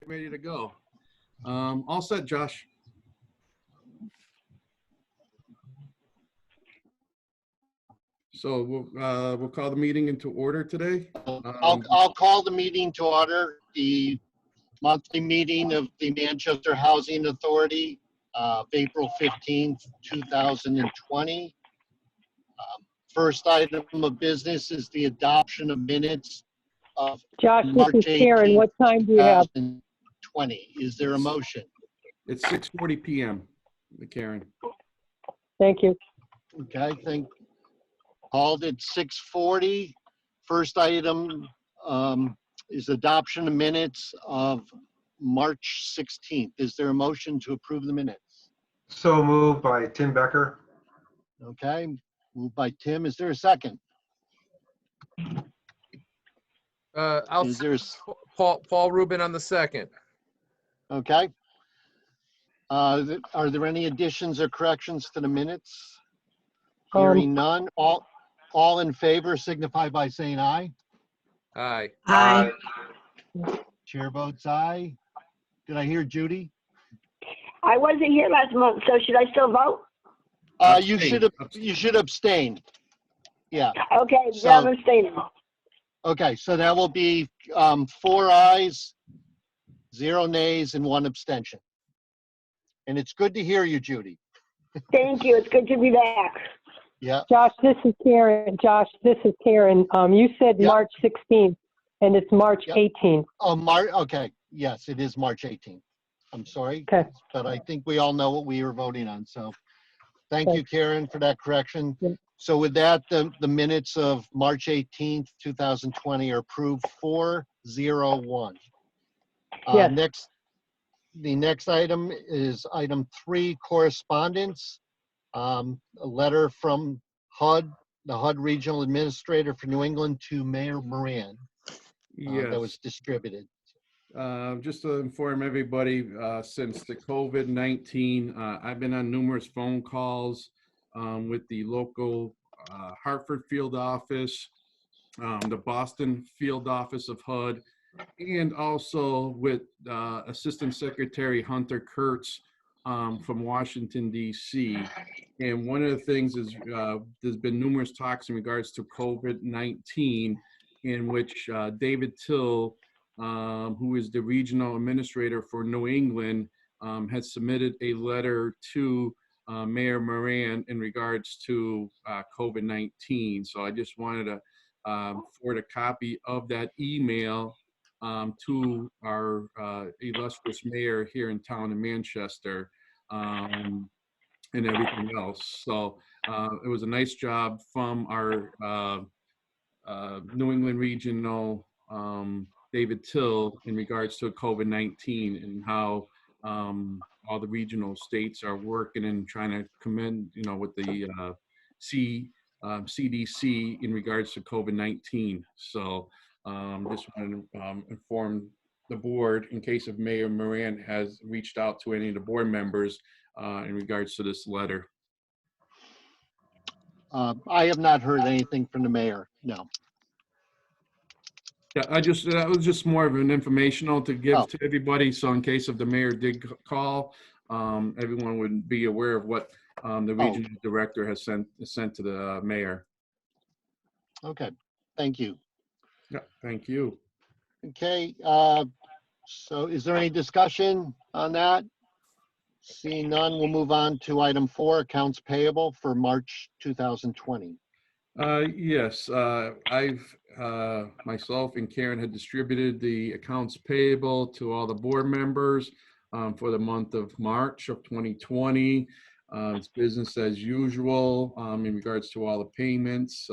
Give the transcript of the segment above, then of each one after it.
Ready to go. All set, Josh. So we'll call the meeting into order today. I'll call the meeting to order, the monthly meeting of the Manchester Housing Authority of April 15th, 2020. First item of business is the adoption of minutes of Josh, March this is Karen. 18th, What time do you have? 2020. Is there a motion? It's 6:40 p.m. Karen. Thank you. Okay, called at 6:40. First item is adoption of minutes of March 16th. Is there a motion to approve the minutes? So moved by Tim Becker. Okay, moved by Tim. Is there a second? Is there Paul Rubin on the second. okay. Are there any additions or corrections to the minutes? Hearing none. All in favor signify by saying aye. Aye. Aye. Chair votes aye. Did I hear Judy? I wasn't here last month, so should I still vote? You should abstain. Yeah. Okay, So- yeah, I'm abstaining. Okay, so that will be 4 ayes, 0 nays, and 1 abstention. And it's good to hear you, Judy. Thank you. It's good to be back. Yeah. Josh, this is Karen. You said Yeah. March 16th, and it's March Yep. 18th. Oh, okay. Yes, it is March 18th. I'm sorry, Okay. but I think we all know what we were voting on. So thank you, Karen, for that correction. Yep. So with that, the minutes of March 18th, 2020 are approved 4-0-1. Yes. The next item is item 3, correspondence. A letter from HUD, the HUD Regional Administrator for New England, to Mayor Moran that was Yes. distributed. Just to inform everybody, since the COVID-19, I've been on numerous phone calls with the local Hartford field office, the Boston field office of HUD, and also with Assistant Secretary Hunter Kurtz from Washington, D.C. And one of the things is there's been numerous talks in regards to COVID-19 in which David Till, who is the regional administrator for New England, has submitted a letter to Mayor Moran in regards to COVID-19. So I just wanted to forward a copy of that email to our illustrious mayor here in town in Manchester, and everything else. So it was a nice job from our New England regional David Till in regards to COVID-19 and how all the regional states are working and trying to commend, with the CDC in regards to COVID-19. So just want to inform the board in case of Mayor Moran has reached out to any of the board members in regards to this letter. I have not heard anything from the mayor, no. Yeah, that was just more of an informational to give Oh. to everybody. So in case of the mayor did call, everyone would be aware of what the regional director has sent to the mayor. Okay, thank you. Yeah, thank you. Okay, so is there any discussion on that? Seeing none, we'll move on to item 4, accounts payable for March 2020. Yes, I've myself and Karen had distributed the accounts payable to all the board members for the month of March of 2020. It's business as usual in regards to all the payments.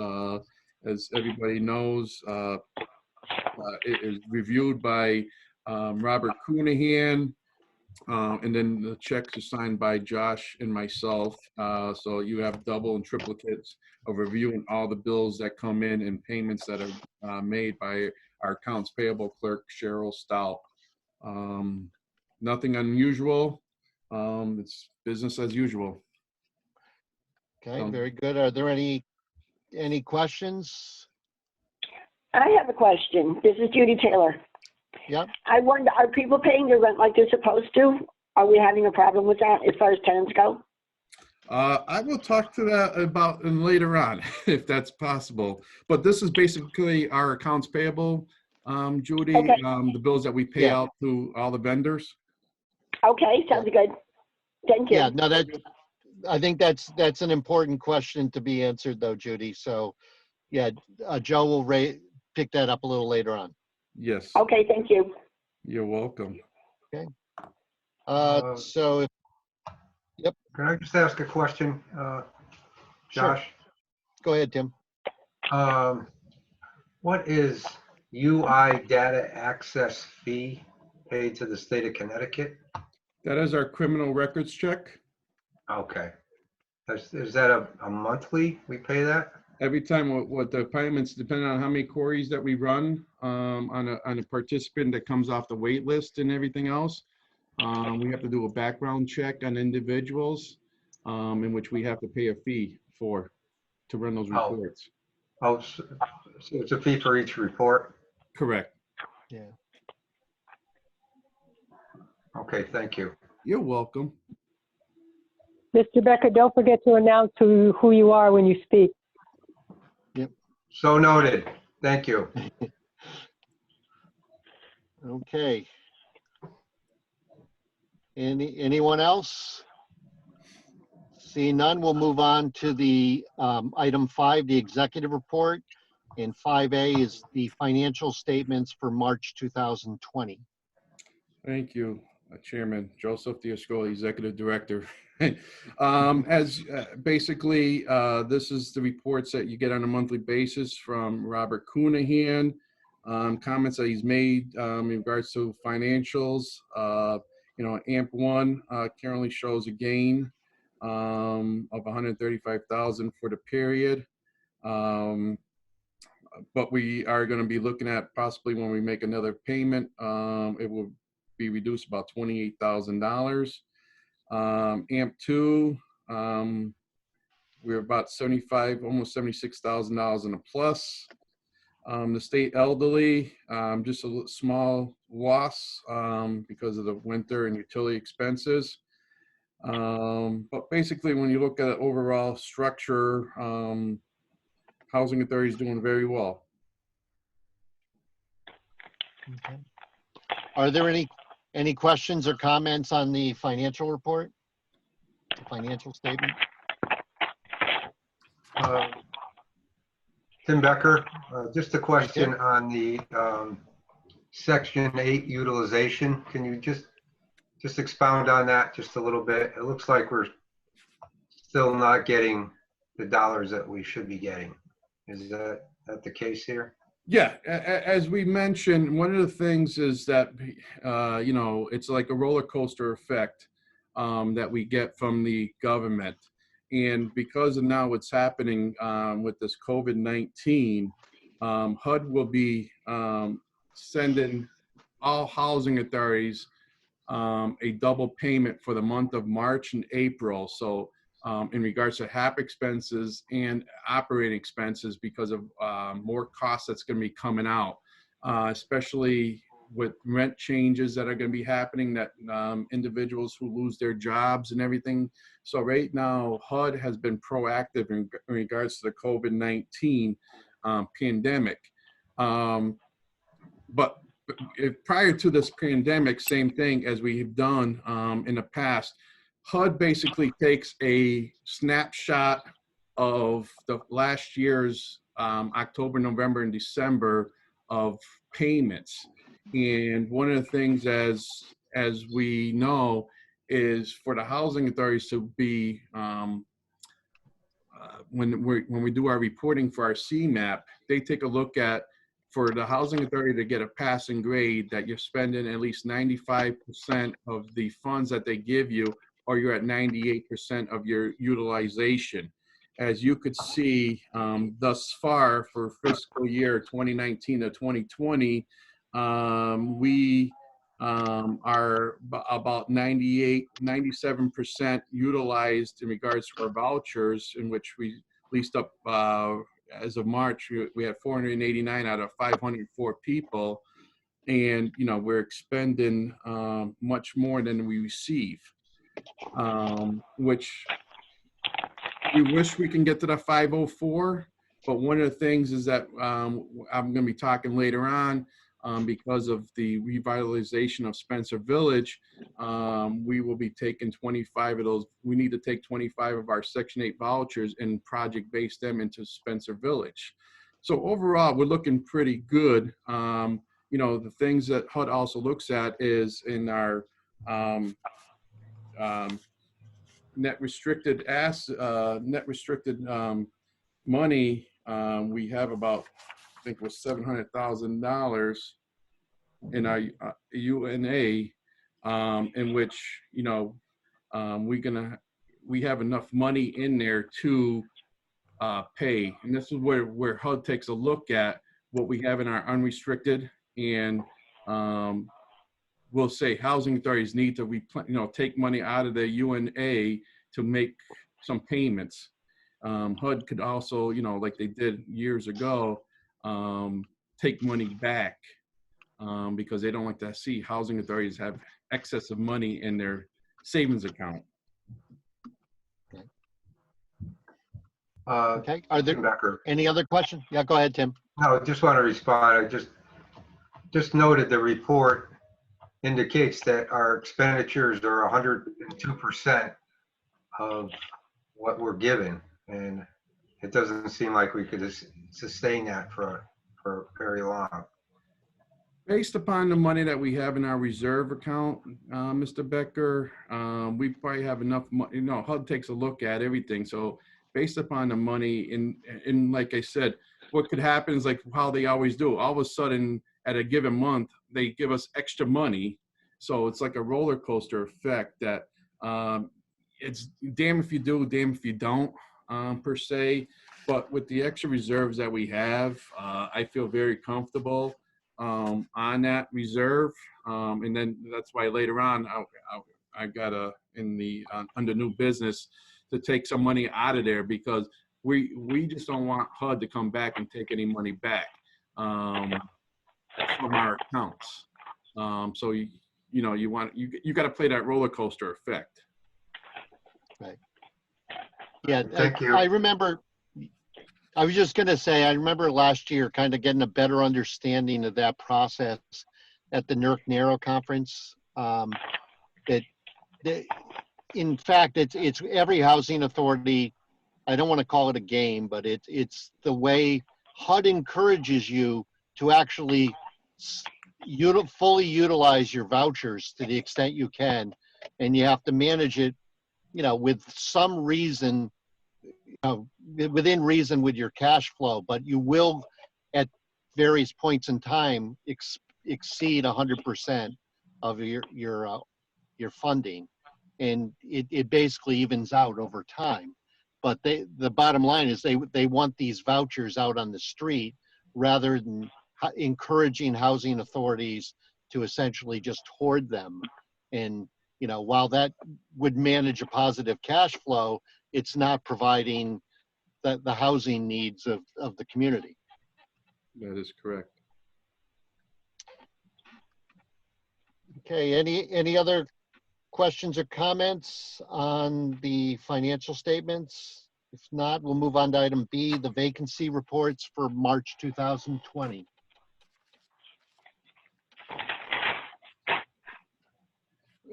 As everybody knows, it is reviewed by Robert Coonahan. And then the checks are signed by Josh and myself. So you have double and triplicates of reviewing all the bills that come in and payments that are made by our accounts payable clerk, Cheryl Stout. Nothing unusual. It's business as usual. Okay, very good. Are there any questions? I have a question. This is Judy Taylor. Yep. I wonder, are people paying their rent like they're supposed to? Are we having a problem with that as far as tenants go? I will talk to that about later on, if that's possible. But this is basically our accounts payable, Judy, Okay. the bills that we pay Yeah. out to all the vendors. Okay, sounds good. Thank you. Yeah, no, I think that's an important question to be answered though, Judy. So, yeah, Joe will pick that up a little later on. Yes, Okay, thank you. you're welcome. So, Can I just ask a question, Sure. Josh? go ahead, Tim. What is UI data access fee paid to the state of Connecticut? That is our criminal records check. Okay. Is that a monthly, we pay that? Every time what the payments, depending on how many queries that we run on a participant that comes off the wait list and everything else, we have to do a background check on individuals in which we have to pay a fee to run those Oh. reports. Oh, so it's a fee for each report? Correct. Yeah. Okay, thank you. You're welcome. Mr. Becker, don't forget to announce who you are when you speak. So noted. Thank you. Okay. Anyone else? Seeing none, we'll move on to the item 5, the executive report. And 5A is the financial statements for March 2020. Thank you, Chairman Joseph Diascoli, Executive Director. Basically, this is the reports that you get on a monthly basis from Robert Coonahan, comments that he's made in regards to financials. AMP1 currently shows a gain of $135,000 for the period. But we are going to be looking at possibly when we make another payment, it will be reduced about $28,000. AMP2, we're about almost $76,000 in a plus. The state elderly, just a small loss because of the winter and utility expenses. But basically, when you look at the overall structure, Housing Authority is doing very well. Okay. Are there any questions or comments on the financial report? The financial statement? Tim Becker, just a question on the Section 8 utilization. Can you just expound on that just a little bit? It looks like we're still not getting the dollars that we should be getting. Is that the case here? Yeah, as we mentioned, one of the things is that, it's like a roller coaster effect that we get from the government. And because of now what's happening with this COVID-19, HUD will be sending all housing authorities a double payment for the month of March and April. So in regards to HAP expenses and operating expenses because of more costs that's going to be coming out, especially with rent changes that are going to be happening, that individuals who lose their jobs and everything. So right now, HUD has been proactive in regards to the COVID-19 pandemic. But prior to this pandemic, same thing as we have done in the past, HUD basically takes a snapshot of the last year's October, November, and December of payments. And one of the things, as we know, is for the housing authorities to be, when we do our reporting for our CMAP, they take a look at, for the housing authority to get a passing grade, that you're spending at least 95% of the funds that they give you, or you're at 98% of your utilization. As you could see, thus far for fiscal year 2019 to 2020, we are about 97% utilized in regards to our vouchers, in which we leased up, as of March, we had 489 out of 504 people. and, you know, we're expending much more than we receive, which we wish we can get to the 504. But one of the things is that I'm going to be talking later on, because of the revitalization of Spencer Village, we will be taking 25 of those. We need to take 25 of our Section 8 vouchers and project-base them into Spencer Village. So overall, we're looking pretty good. You know, the things that HUD also looks at is in our net restricted money. We have about, I think it was $700,000 in our UNA, in which, you know, we have enough money in there to pay. And this is where HUD takes a look at what we have in our unrestricted, and we'll say housing authorities need to take money out of the UNA to make some payments. HUD could also, you know, like they did years ago, take money back because they don't like to see housing authorities have excess of money in their savings account. Okay, are there Becker. any other questions? Yeah, go ahead, Tim. No, just want to respond. I just noted the report indicates that our expenditures are 102% of what we're given, and it doesn't seem like we could sustain that for very long. Based upon the money that we have in our reserve account, Mr. Becker, we probably have enough money. You know, HUD takes a look at everything. So based upon the money, and like I said, what could happen is like how they always do. All of a sudden, at a given month, they give us extra money. So it's like a roller coaster effect that it's damn if you do, damn if you don't, per se. But with the extra reserves that we have, I feel very comfortable on that reserve, and then that's why later on I got under new business to take some money out of there, because we just don't want HUD to come back and take any money back from our accounts. So you know you got to play that roller coaster effect. Right. Yeah. Thank you. I remember. I was just going to say, I remember last year kind of getting a better understanding of that process at the NERC Narrow conference. In fact, it's every housing authority. I don't want to call it a game, but it's the way HUD encourages you to actually fully utilize your vouchers to the extent you can, and you have to manage it, you know, with some reason. Within reason with your cash flow, but you will at various points in time exceed 100% of your funding, and it basically evens out over time. But the bottom line is they want these vouchers out on the street rather than encouraging housing authorities to essentially just hoard them. And you know, while that would manage a positive cash flow, it's not providing the housing needs of the community. That is correct. Okay, any other questions or comments on the financial statements? If not, we'll move on to item B, the vacancy reports for March 2020.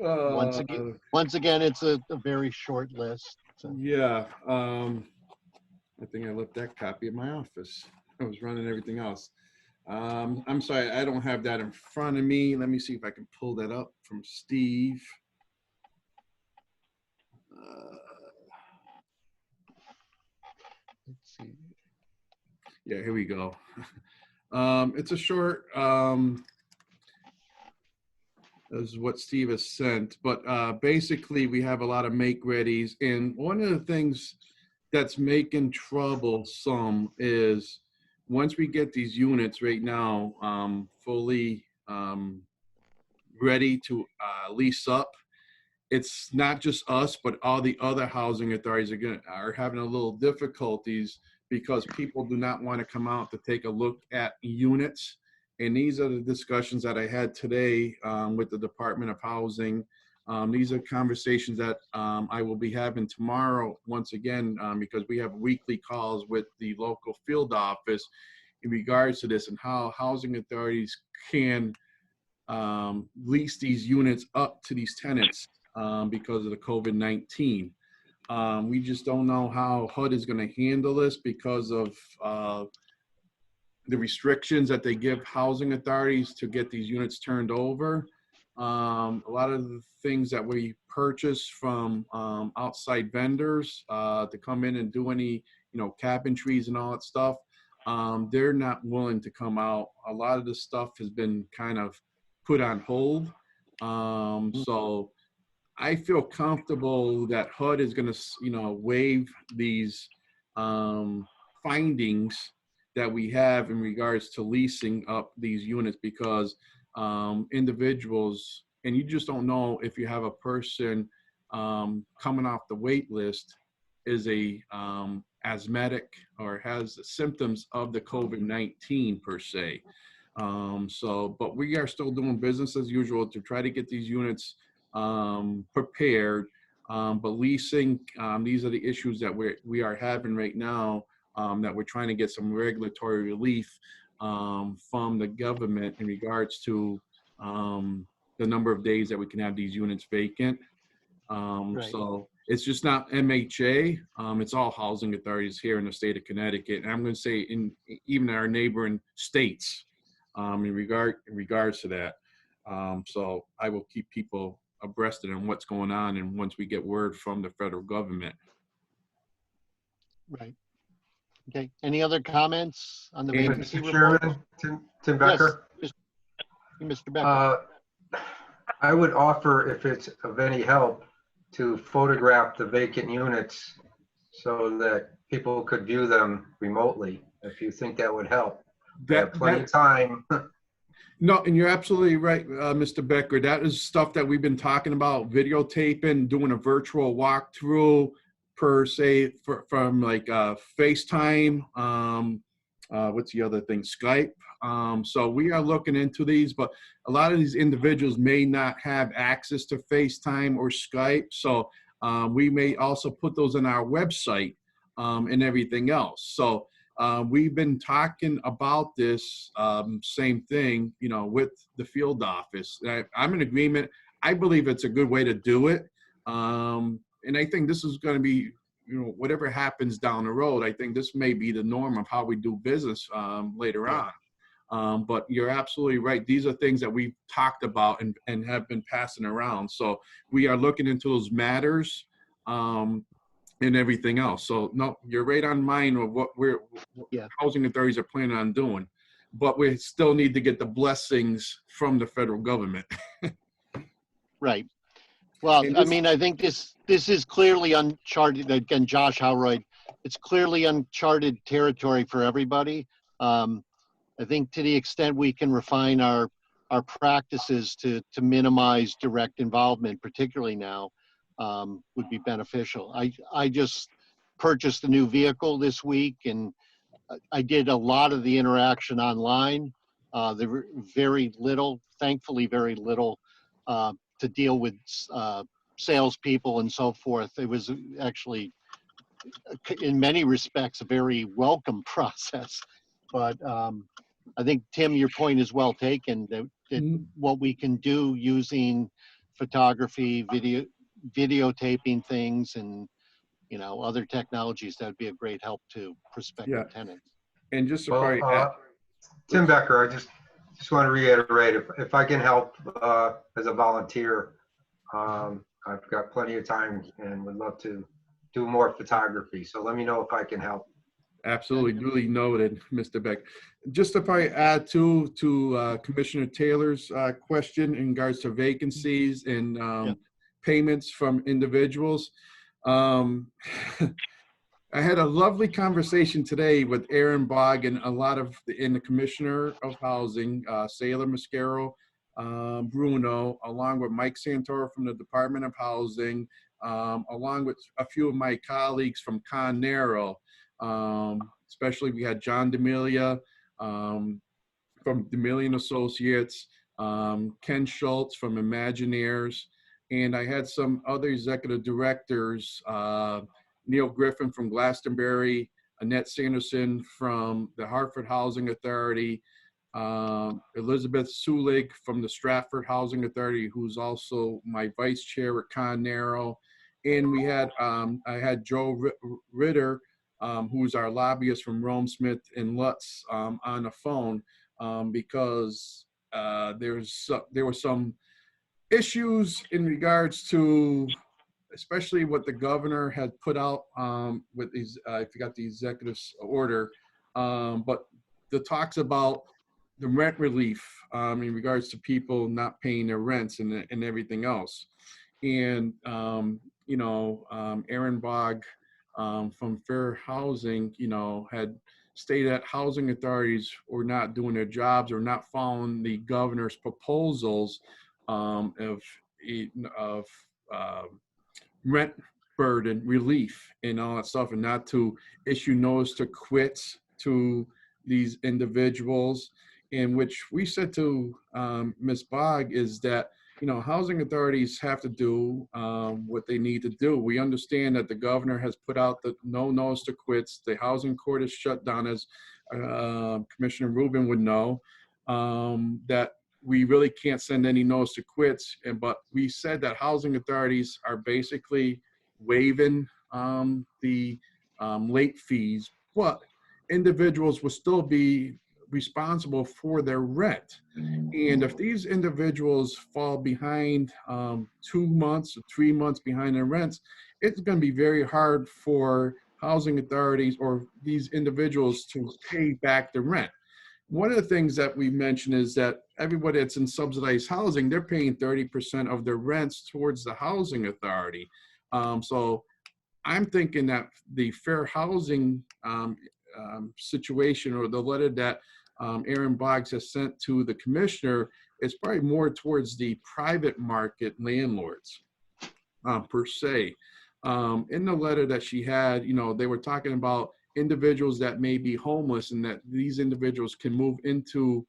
Once again, it's a very short list. So. Yeah, I think I left that copy in my office. I was running everything else. I'm sorry, I don't have that in front of me. Let me see if I can pull that up from Steve. Let's see. Yeah, here we go. It's a short, this is what Steve has sent, but basically we have a lot of make readies, and one of the things that's making trouble some is once we get these units right now fully ready to lease up, it's not just us, but all the other housing authorities are having a little difficulties because people do not want to come out to take a look at units And these are the discussions that I had today with the Department of Housing. These are conversations that I will be having tomorrow once again, because we have weekly calls with the local field office in regards to this and how housing authorities can lease these units up to these tenants because of the COVID-19. We just don't know how HUD is going to handle this because of the restrictions that they give housing authorities to get these units turned over. A lot of the things that we purchase from outside vendors to come in and do any, cabinetries and all that stuff, they're not willing to come out. A lot of this stuff has been kind of put on hold. So I feel comfortable that HUD is going to, waive these findings that we have in regards to leasing up these units, because individuals, and you just don't know if you have a person coming off the wait list is a asthmatic or has symptoms of the COVID-19 per se. But we are still doing business as usual to try to get these units prepared. But leasing, these are the issues that we are having right now, that we're trying to get some regulatory relief from the government in regards to the number of days that we can have these units vacant. Right. So it's just not MHA, it's all housing authorities here in the state of Connecticut. And I'm going to say even our neighboring states in regards to that. So I will keep people abreast on what's going on, and once we get word from the federal government. Right. Okay. Any other comments on the vacancy Mr. report? Chairman, Tim Becker. Yes, Mr. Becker. I would offer, if it's of any help, to photograph the vacant units so that people could view them remotely, if you think that would help. We have plenty of time. No, and you're absolutely right, Mr. Becker. That is stuff that we've been talking about, videotaping, doing a virtual walkthrough per se from like FaceTime. What's the other thing? Skype. So we are looking into these, but a lot of these individuals may not have access to FaceTime or Skype. So we may also put those on our website and everything else. So we've been talking about this same thing, with the field office. I'm in agreement. I believe it's a good way to do it. And I think this is going to be, whatever happens down the road, I think this may be the norm of how we do business later on. But you're absolutely right. These are things that we've talked about and have been passing around. So we are looking into those matters and everything else. So no, you're right on mine of what housing authorities are planning on doing. But we still need to get the blessings from the federal government. Right. Well, And I mean, I think this is clearly uncharted. Again, Josh Howroyd, it's clearly uncharted territory for everybody. I think to the extent we can refine our practices to minimize direct involvement, particularly now, would be beneficial. I just purchased a new vehicle this week, and I did a lot of the interaction online. There were thankfully very little to deal with salespeople and so forth. It was actually, in many respects, a very welcome process. But I think, Tim, your point is well taken, that what we can do using photography, videotaping things, and other technologies, that would be a great help to prospective tenants. And just to Well, probably add, Tim Becker, I just want to reiterate, if I can help as a volunteer, I've got plenty of time and would love to do more photography. So let me know if I can help. absolutely, duly noted, Mr. Beck. Just to probably add to Commissioner Taylor's question in regards to vacancies and payments from individuals. I had a lovely conversation today with Aaron Bogg and a lot of the Commissioner of Housing, Sailor Mascaro, Bruno, along with Mike Santoro from the Department of Housing, along with a few of my colleagues from Con Narrow. Especially we had John D'Amelia, from DeMillion Associates, Ken Schultz from Imagineers, and I had some other executive directors, Neil Griffin from Glastonbury, Annette Sanderson from the Hartford Housing Authority, Elizabeth Sulig from the Stratford Housing Authority, who's also my vice chair at Con Narrow. And we had, I had Joe Ritter, who's our lobbyist from Rome Smith and Lutz, on the phone, because there were some issues in regards to, especially what the governor had put out with these, I forgot the executive order, but the talks about the rent relief in regards to people not paying their rents and everything else. And, you know, Aaron Bogg from Fair Housing, you know, had stated that housing authorities were not doing their jobs or not following the governor's proposals of rent burden relief and all that stuff, and not to issue notice to quits to these individuals. In which we said to Ms. Bogg is that, you know, housing authorities have to do what they need to do. We understand that the governor has put out the no notice to quits. The housing court is shut down, as Commissioner Rubin would know, that we really can't send any notice to quits. But we said that housing authorities are basically waiving the late fees, but individuals will still be responsible for their rent. And if these individuals fall behind 2 months or 3 months behind their rents, it's going to be very hard for housing authorities or these individuals to pay back the rent. One of the things that we mentioned is that everybody that's in subsidized housing, they're paying 30% of their rents towards the housing authority. So I'm thinking that the fair housing situation, or the letter that Aaron Boggs has sent to the commissioner, is probably more towards the private market landlords per se. In the letter that she had, you know, they were talking about individuals that may be homeless and that these individuals can move into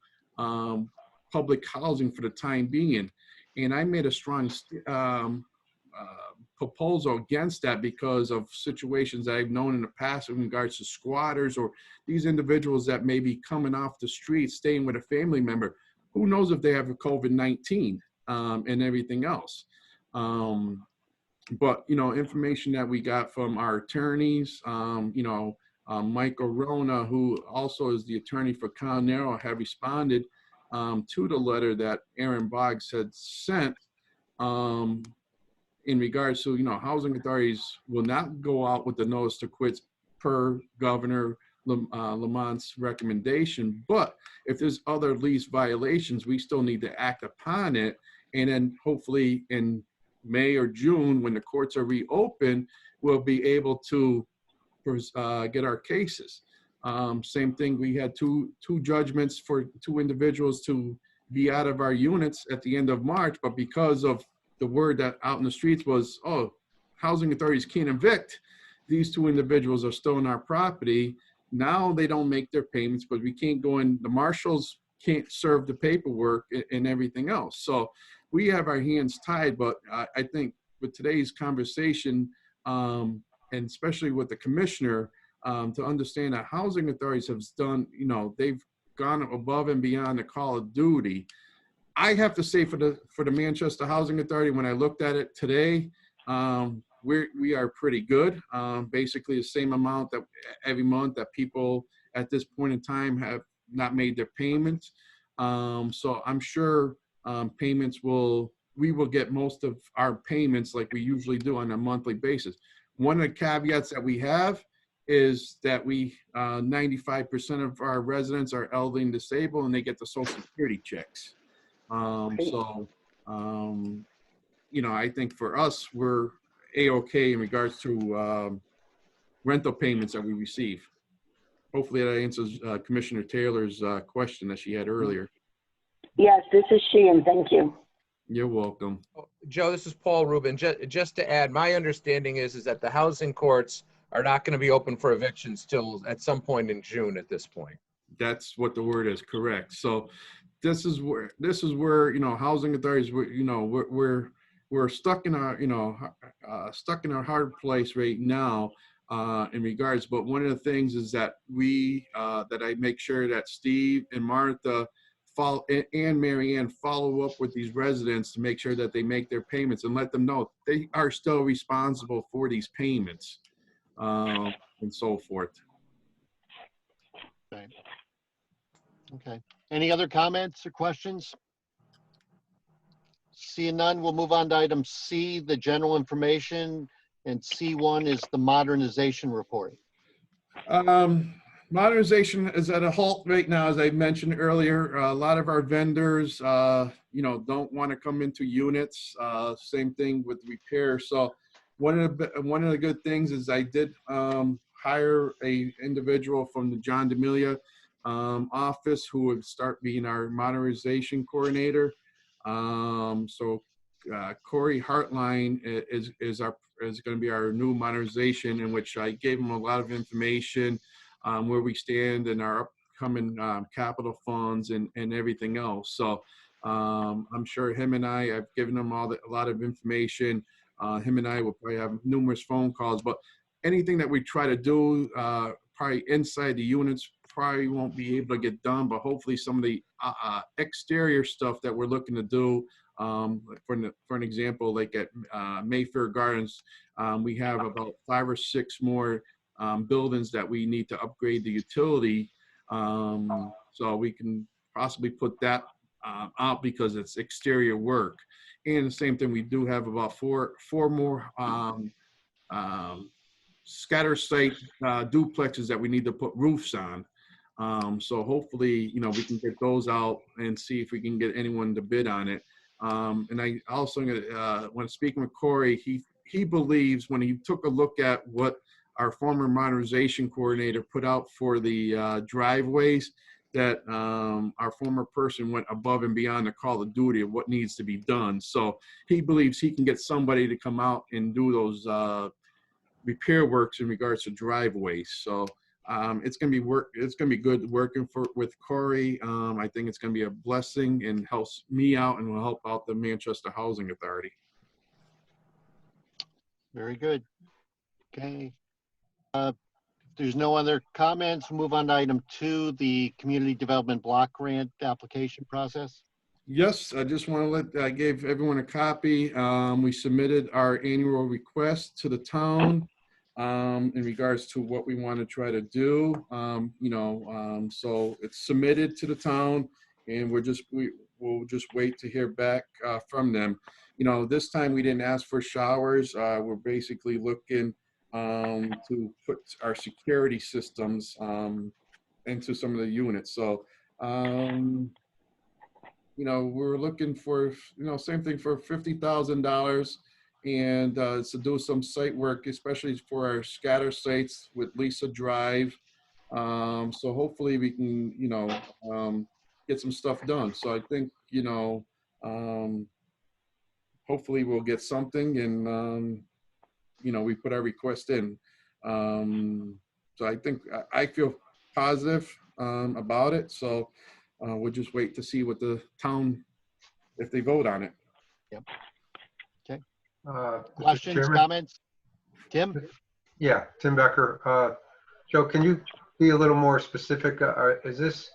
public housing for the time being. And I made a strong proposal against that because of situations that I've known in the past in regards to squatters or these individuals that may be coming off the street, staying with a family member. Who knows if they have a COVID-19 and everything else. But, you know, information that we got from our attorneys, you know, Michael Rona, who also is the attorney for Con Narrow, have responded to the letter that Aaron Boggs had sent in regards to, you know, housing authorities will not go out with the notice to quits per Governor Lamont's recommendation. But if there's other lease violations, we still need to act upon it. And then hopefully in May or June, when the courts are reopened, we'll be able to get our cases. Same thing, we had two judgments for 2 individuals to be out of our units at the end of March, but because of the word that out in the streets was, oh, housing authorities can't evict, these 2 individuals are still in our property. Now they don't make their payments, but we can't go in, the marshals can't serve the paperwork and everything else. So we have our hands tied, but I think with today's conversation, and especially with the commissioner, to understand that housing authorities have done, you know, they've gone above and beyond the call of duty. I have to say for the Manchester Housing Authority, when I looked at it today, we are pretty good. Basically the same amount that every month that people at this point in time have not made their payments. So I'm sure we will get most of our payments like we usually do on a monthly basis. One of the caveats that we have is that 95% of our residents are elderly and disabled, and they get the Social Security checks. So, you know, I think for us, we're A-okay in regards to rental payments that we receive. Hopefully that answers Commissioner Taylor's question that she had earlier. Yes, this is she, and thank you. You're welcome. Joe, this is Paul Rubin. Just to add, my understanding is that the housing courts are not going to be open for evictions till at some point in June at this point. That's what the word is, correct. So this is where, you know, housing authorities, we're stuck in our, stuck in our hard place right now in regards. But one of the things is that that I make sure that Steve and Martha follow, and Mary Ann follow up with these residents to make sure that they make their payments and let them know they are still responsible for these payments and so forth. Okay. Okay. Any other comments or questions? Seeing none, we'll move on to item C, the general information, and C1 is the modernization report. Modernization is at a halt right now, as I mentioned earlier. A lot of our vendors, don't want to come into units. Same thing with repair. So one of the good things is I did hire a individual from the John D'Amelia office who would start being our modernization coordinator. Corey Hartline is going to be our new modernization, in which I gave him a lot of information where we stand in our upcoming capital funds and everything else. So I'm sure him and I've given him a lot of information. Him and I will probably have numerous phone calls, but anything that we try to do probably inside the units probably won't be able to get done, but hopefully some of the exterior stuff that we're looking to do, for an example, like at Mayfair Gardens, we have about 5 or 6 more buildings that we need to upgrade the utility, so we can possibly put that out because it's exterior work. And the same thing, we do have about four more scatter site duplexes that we need to put roofs on. So hopefully, we can get those out and see if we can get anyone to bid on it. And I also, when speaking with Corey, he believes, when he took a look at what our former modernization coordinator put out for the driveways, that our former person went above and beyond the call of duty of what needs to be done. So he believes he can get somebody to come out and do those repair works in regards to driveways. So it's gonna be good working with Corey. I think it's gonna be a blessing and helps me out and will help out the Manchester Housing Authority. Very good. Okay. If there's no other comments, we'll move on to item 2, the community development block grant application process. Yes, I just want to I gave everyone a copy. We submitted our annual request to the town in regards to what we want to try to do. So it's submitted to the town, and we'll just wait to hear back from them. This time we didn't ask for showers. We're basically looking to put our security systems into some of the units. So, we're looking for, same thing for $50,000 and to do some site work, especially for our scatter sites with Lisa Drive. So hopefully we can, get some stuff done. So I think, hopefully we'll get something, and, we put our request in. So I think I feel positive about it. So we'll just wait to see what the town, if they vote on it. Yep. Okay. Mr. Questions, Chairman? comments? Tim? Yeah, Tim Becker. Joe, can you be a little more specific? Is this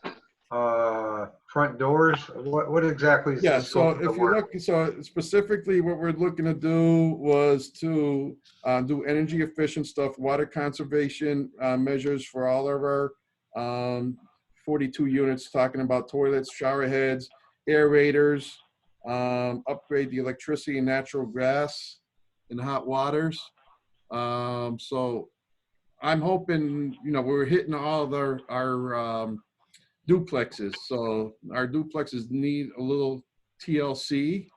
front doors? What exactly is Yeah, the so scope of the if you work? look, so specifically what we're looking to do was to do energy efficient stuff, water conservation measures for all of our 42 units, talking about toilets, shower heads, aerators, upgrade the electricity and natural gas and hot waters. So I'm hoping, we're hitting all of our duplexes. So our duplexes need a little TLC.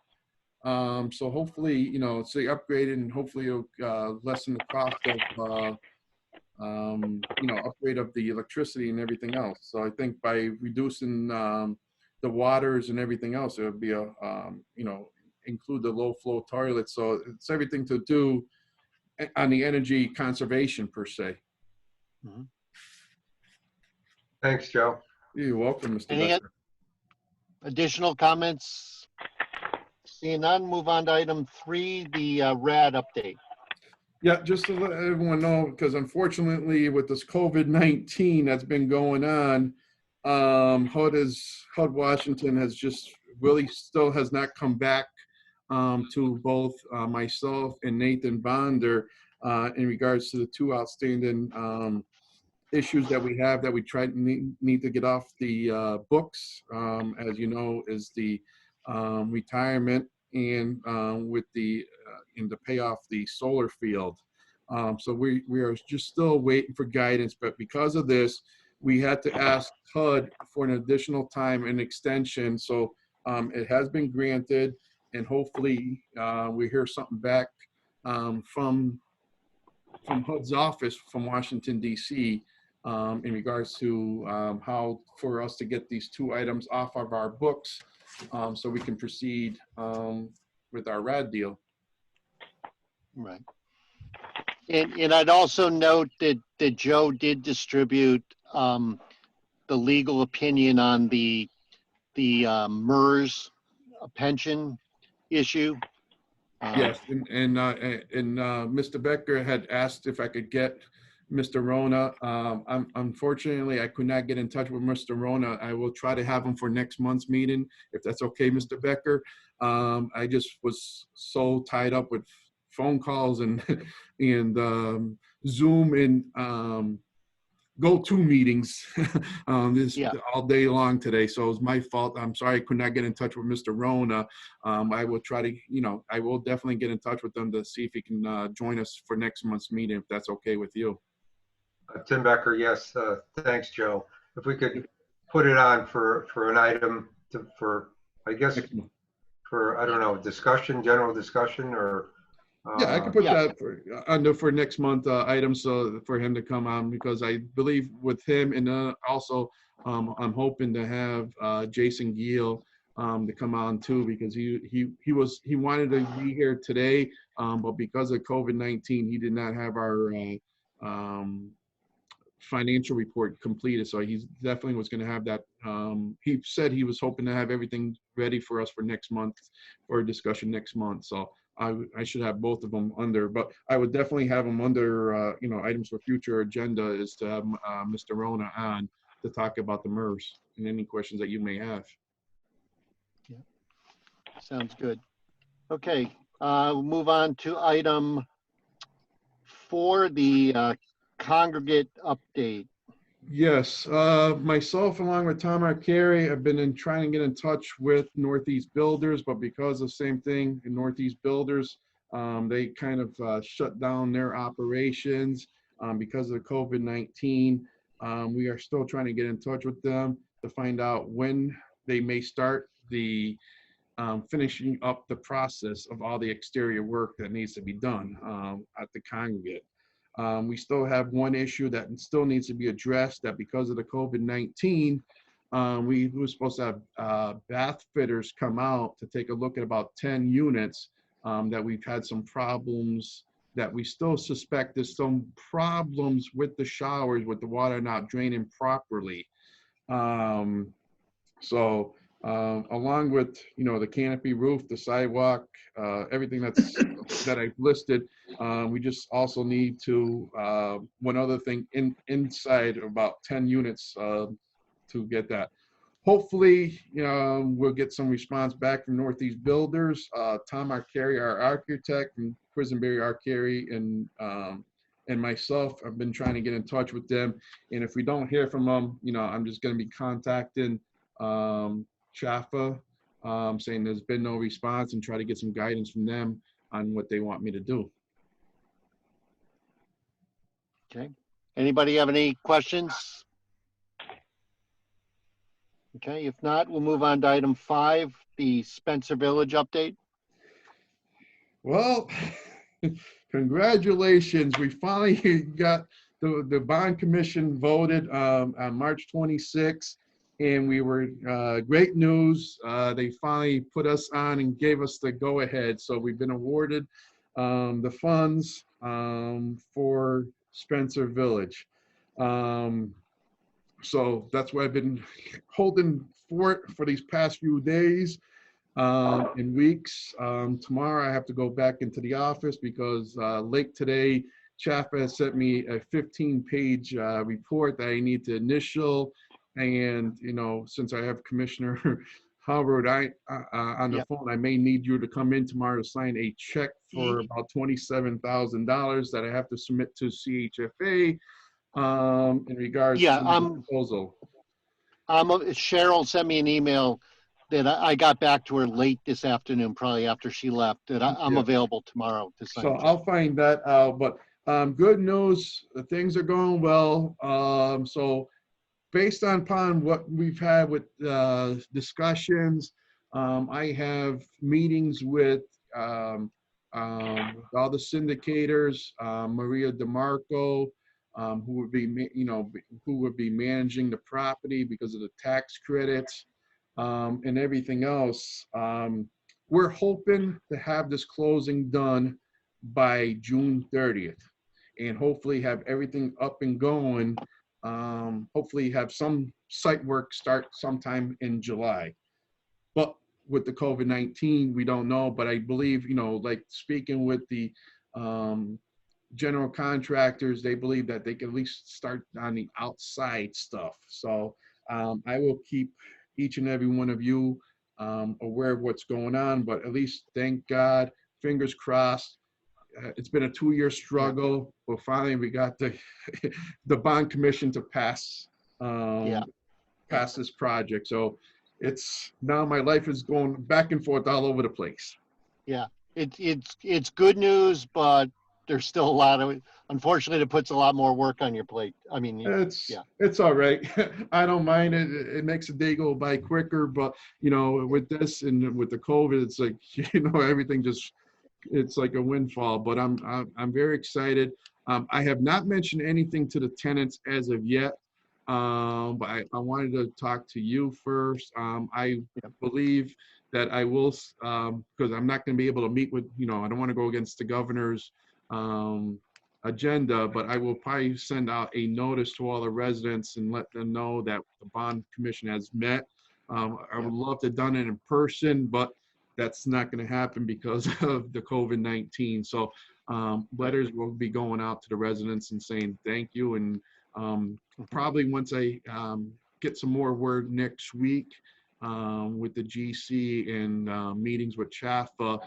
So hopefully, it's the upgraded, and hopefully it'll lessen the cost of, upgrade of the electricity and everything else. So I think by reducing the waters and everything else, it would be include the low flow toilet. So it's everything to do on the energy conservation per se. Thanks, Joe. You're welcome, Mr. Any Becker. additional comments? Seeing none, move on to item 3, the RAD update. Yeah, just to let everyone know, because unfortunately with this COVID-19 that's been going on, HUD Washington has just really still has not come back to both myself and Nathan Bonder in regards to the 2 outstanding issues that we have that we need to get off the books. As you know, is the retirement and with the and to pay off the solar field. So we are just still waiting for guidance, but because of this, we had to ask HUD for an additional time and extension. So it has been granted, and hopefully we hear something back from HUD's office from Washington, D.C. In regards to how for us to get these 2 items off of our books so we can proceed with our RAD deal. Right. And I'd also note that Joe did distribute the legal opinion on the MERS pension issue. Yes, and Mr. Becker had asked if I could get Mr. Rona. Unfortunately, I could not get in touch with Mr. Rona. I will try to have him for next month's meeting, if that's okay, Mr. Becker. I just was so tied up with phone calls and Zoom and go-to meetings all day long today. So it was my fault. I'm sorry I could not get in touch with Mr. Rona. I will try to, I will definitely get in touch with them to see if he can join us for next month's meeting, if that's okay with you. Tim Becker, yes. Thanks, Joe. If we could put it on for an item for, I guess, for, I don't know, discussion, general discussion, or yeah, I can put yeah. that for next month items for him to come on, because I believe with him, and also I'm hoping to have Jason Giel to come on too, because he wanted to be here today, but because of COVID-19, he did not have our financial report completed. So he definitely was going to have that. He said he was hoping to have everything ready for us for next month, for a discussion next month. So I should have both of them under, but I would definitely have them under, items for future agenda is to have Mr. Rona on to talk about the MERS and any questions that you may have. Yeah. Sounds good. Okay, we'll move on to item 4, the congregate update. Yes, myself along with Tom Arcari have been trying to get in touch with Northeast Builders, but because of the same thing in Northeast Builders, they kind of shut down their operations because of the COVID-19. We are still trying to get in touch with them to find out when they may start the finishing up the process of all the exterior work that needs to be done at the congregate. We still have one issue that still needs to be addressed, that because of the COVID-19, we were supposed to have bath fitters come out to take a look at about 10 units that we've had some problems, that we still suspect there's some problems with the showers, with the water not draining properly. Along with, the canopy roof, the sidewalk, everything that I've listed, we just also need to, one other thing, inside about 10 units to get that. Hopefully, we'll get some response back from Northeast Builders. Tom Arcari, our architect, and Quisenberry Arcari, and myself have been trying to get in touch with them. And if we don't hear from them, I'm just going to be contacting Chafa, saying there's been no response, and try to get some guidance from them on what they want me to do. Okay. Anybody have any questions? Okay, if not, we'll move on to item 5, the Spencer Village update. Well, congratulations. We finally got the bond commission voted on March 26th. And we were, great news. They finally put us on and gave us the go ahead. So we've been awarded the funds for Spencer Village. So that's why I've been holding fort for these past few days and weeks. Tomorrow I have to go back into the office because late today, Chafa has sent me a 15-page report that I need to initial. And, you know, since I have Commissioner Howard on the Yep. phone, I may need you to come in tomorrow to sign a check for about $27,000 that I have to submit to CHFA in regards Yeah, to the proposal. Cheryl sent me an email that I got back to her late this afternoon, probably after she left, that I'm Yeah. available tomorrow to sign. So I'll find that out, but good news, things are going well. So based upon what we've had with discussions, I have meetings with all the syndicators, Maria DeMarco, who would be, who would be managing the property because of the tax credits and everything else. We're hoping to have this closing done by June 30th and hopefully have everything up and going. Hopefully have some site work start sometime in July. But with the COVID-19, we don't know, but I believe, like speaking with the general contractors, they believe that they can at least start on the outside stuff. So I will keep each and every one of you aware of what's going on, but at least thank God, fingers crossed. It's been a 2-year struggle, but finally we got the the bond commission to pass pass this project. So it's now my life is going back and forth all over the place. Yeah, it's good news, but there's still a lot of, unfortunately, it puts a lot more work on your plate. I mean, It's all right. I don't mind it. It makes the day go by quicker, but with this and with the COVID, it's like, everything just, it's like a windfall, but I'm very excited. I have not mentioned anything to the tenants as of yet, but I wanted to talk to you first. I believe that I will, because I'm not going to be able to meet with, I don't want to go against the governor's agenda, but I will probably send out a notice to all the residents and let them know that the bond commission has met. I would love to have done it in person, but that's not going to happen because of the COVID-19. So letters will be going out to the residents and saying thank you. And probably once I get some more word next week with the GC and meetings with Chafa,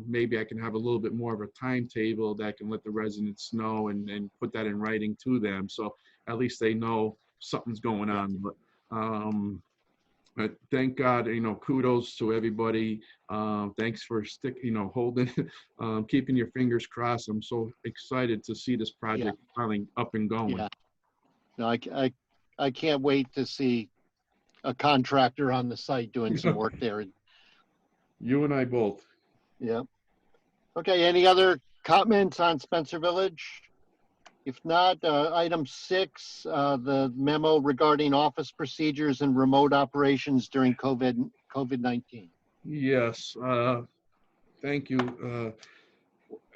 maybe I can have a little bit more of a timetable that I can let the residents know and put that in writing to them. So at least they know something's going on. But thank God, kudos to everybody. Thanks for holding, keeping your fingers crossed. I'm so excited to see this project finally up and going. Yeah. No, I can't wait to see a contractor on the site doing some work there. You and I both. Yeah. Okay, any other comments on Spencer Village? If not, item 6, the memo regarding office procedures and remote operations during COVID-19. Yes, thank you.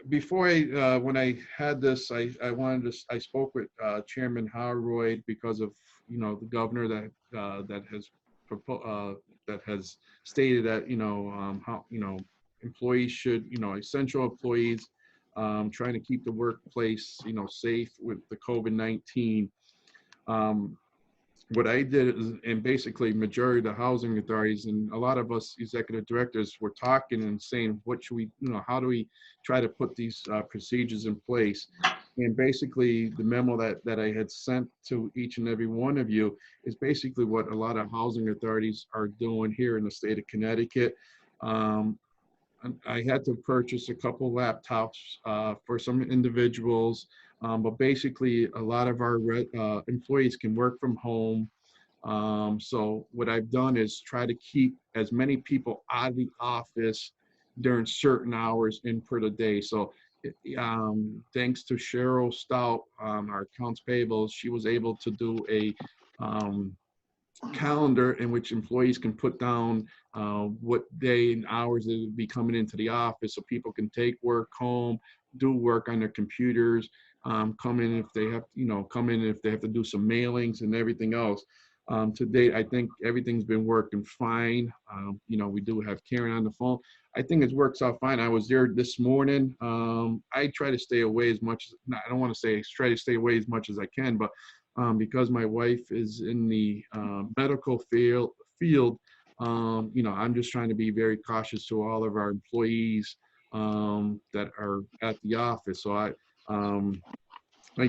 Before when I had this, I spoke with Chairman Howard because of, the governor that has stated that, how, employees should, essential employees, trying to keep the workplace, safe with the COVID-19. What I did is, and basically majority of the housing authorities and a lot of us executive directors were talking and saying, what should we, how do we try to put these procedures in place? And basically the memo that I had sent to each and every one of you is basically what a lot of housing authorities are doing here in the state of Connecticut. I had to purchase a couple laptops for some individuals, but basically a lot of our employees can work from home. So what I've done is try to keep as many people out of the office during certain hours in per the day. So thanks to Cheryl Stout, our accounts payable, she was able to do a calendar in which employees can put down what day and hours they would be coming into the office so people can take work home, do work on their computers. come in if they have, come in if they have to do some mailings and everything else. To date, I think everything's been working fine. We do have Karen on the phone. I think it works out fine. I was there this morning. I try to stay away as much, I don't want to say try to stay away as much as I can, but because my wife is in the medical field, I'm just trying to be very cautious to all of our employees that are at the office. So I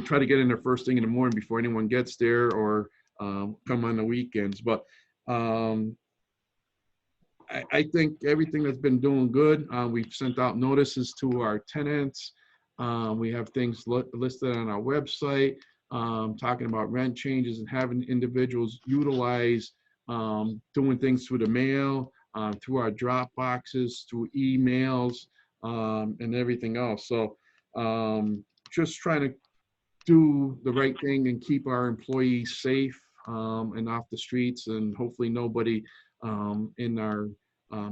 try to get in there first thing in the morning before anyone gets there, or come on the weekends. But I think everything has been doing good. We've sent out notices to our tenants. We have things listed on our website, talking about rent changes and having individuals utilize doing things through the mail, through our drop boxes, through emails, and everything else. So just trying to do the right thing and keep our employees safe and off the streets, and hopefully nobody in our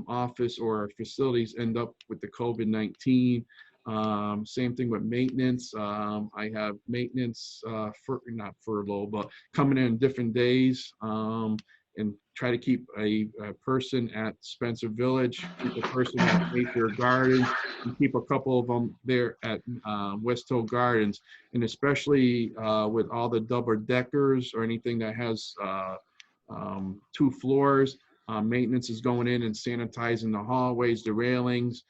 office or our facilities end up with the COVID-19. Same thing with maintenance. I have maintenance not furlough, but coming in different days, and try to keep a person at Spencer Village, keep a person at Nature Gardens, and keep a couple of them there at West Hill Gardens. And especially with all the double deckers or anything that has 2 floors, maintenance is going in and sanitizing the hallways, the railings,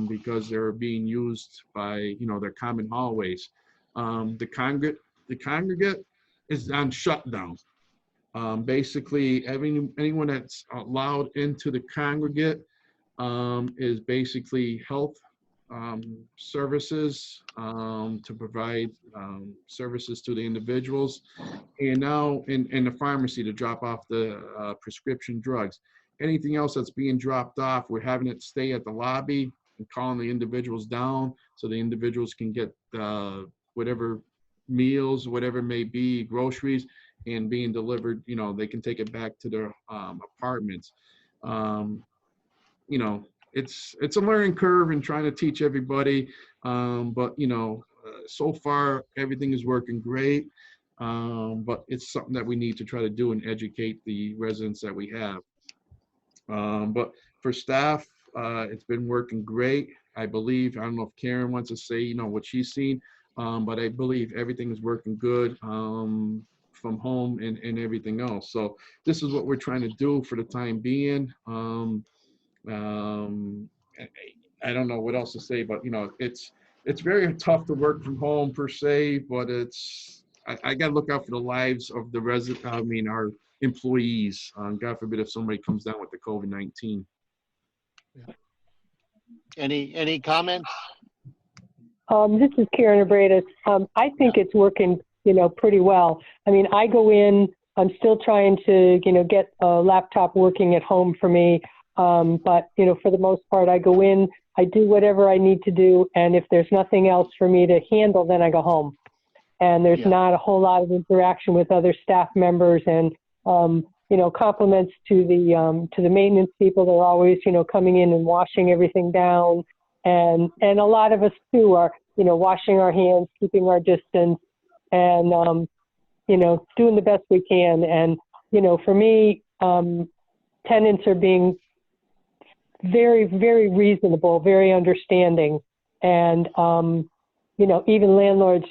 because they're being used by, their common hallways. The congregate is on shutdown. Basically, anyone that's allowed into the congregate is basically health services to provide services to the individuals, and now in the pharmacy to drop off the prescription drugs. Anything else that's being dropped off, we're having it stay at the lobby and calling the individuals down so the individuals can get whatever meals, whatever it may be, groceries, and being delivered, they can take it back to their apartments. It's a learning curve and trying to teach everybody, but so far everything is working great, but it's something that we need to try to do and educate the residents that we have. But for staff, it's been working great. I believe, I don't know if Karen wants to say, what she's seen, but I believe everything is working good from home and everything else. So this is what we're trying to do for the time being. I don't know what else to say, but it's very tough to work from home per se, but I got to look out for the lives of the our employees. God forbid if somebody comes down with the COVID-19. Any comments? This is Karen Abradis. I think it's working, pretty well. I mean, I go in, I'm still trying to, get a laptop working at home for me. But, for the most part, I go in, I do whatever I need to do. And if there's nothing else for me to handle, then I go home. And there's not a whole lot of interaction with other staff members, and, compliments to the maintenance people. They're always, coming in and washing everything down. And a lot of us too are, washing our hands, keeping our distance, and, doing the best we can. And, for me, tenants are being very, very reasonable, very understanding. And, even landlords,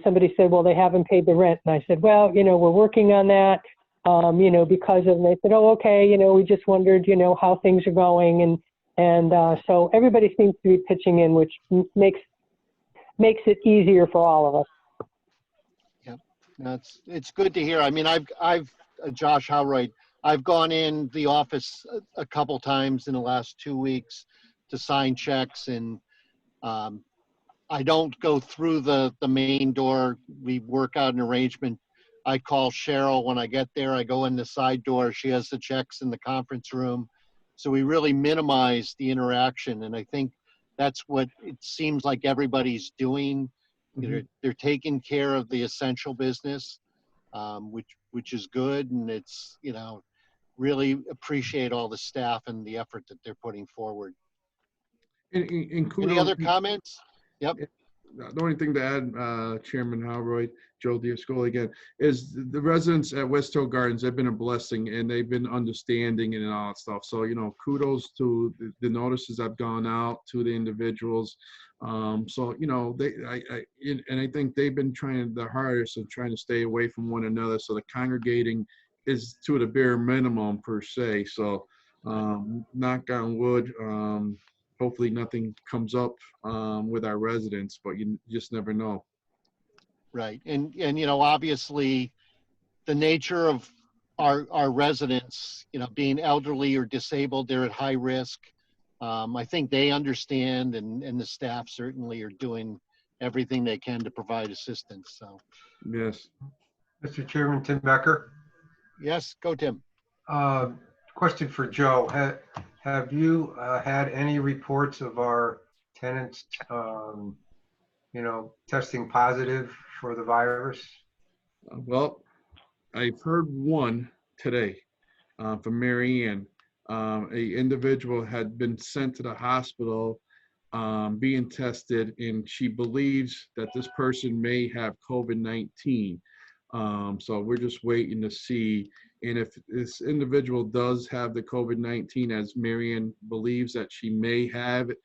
somebody said, well, they haven't paid the rent. And I said, well, we're working on that, because of, and they said, oh, okay, we just wondered, how things are going. And so everybody seems to be pitching in, which makes it easier for all of us. Yeah, it's good to hear. I mean, I've Josh Howroyd, I've gone in the office a couple times in the last 2 weeks to sign checks, and I don't go through the main door. We work out an arrangement. I call Cheryl when I get there. I go in the side door. She has the checks in the conference room. So we really minimize the interaction. And I think that's what it seems like everybody's doing. Mm-hmm. They're taking care of the essential business, which is good. And it's, really appreciate all the staff and the effort that they're putting forward. And Any other comments? Yep. the only thing to add, Chairman Howroyd, Joe Diascola again, is the residents at West Hill Gardens have been a blessing and they've been understanding and all that stuff. So, kudos to the notices that have gone out to the individuals. So, and I think they've been trying their hardest and trying to stay away from one another. So the congregating is to the bare minimum per se. So, knock on wood, hopefully nothing comes up with our residents, but you just never know. Right. And obviously the nature of our residents, being elderly or disabled, they're at high risk. I think they understand, and the staff certainly are doing everything they can to provide assistance. So, Yes. Mr. Chairman, Tim Becker. yes, go Tim. Question for Joe. Have you had any reports of our tenants, testing positive for the virus? Well, I've heard one today from Mary Ann. A individual had been sent to the hospital being tested, and she believes that this person may have COVID-19. So we're just waiting to see. And if this individual does have the COVID-19, as Marianne believes that she may have it,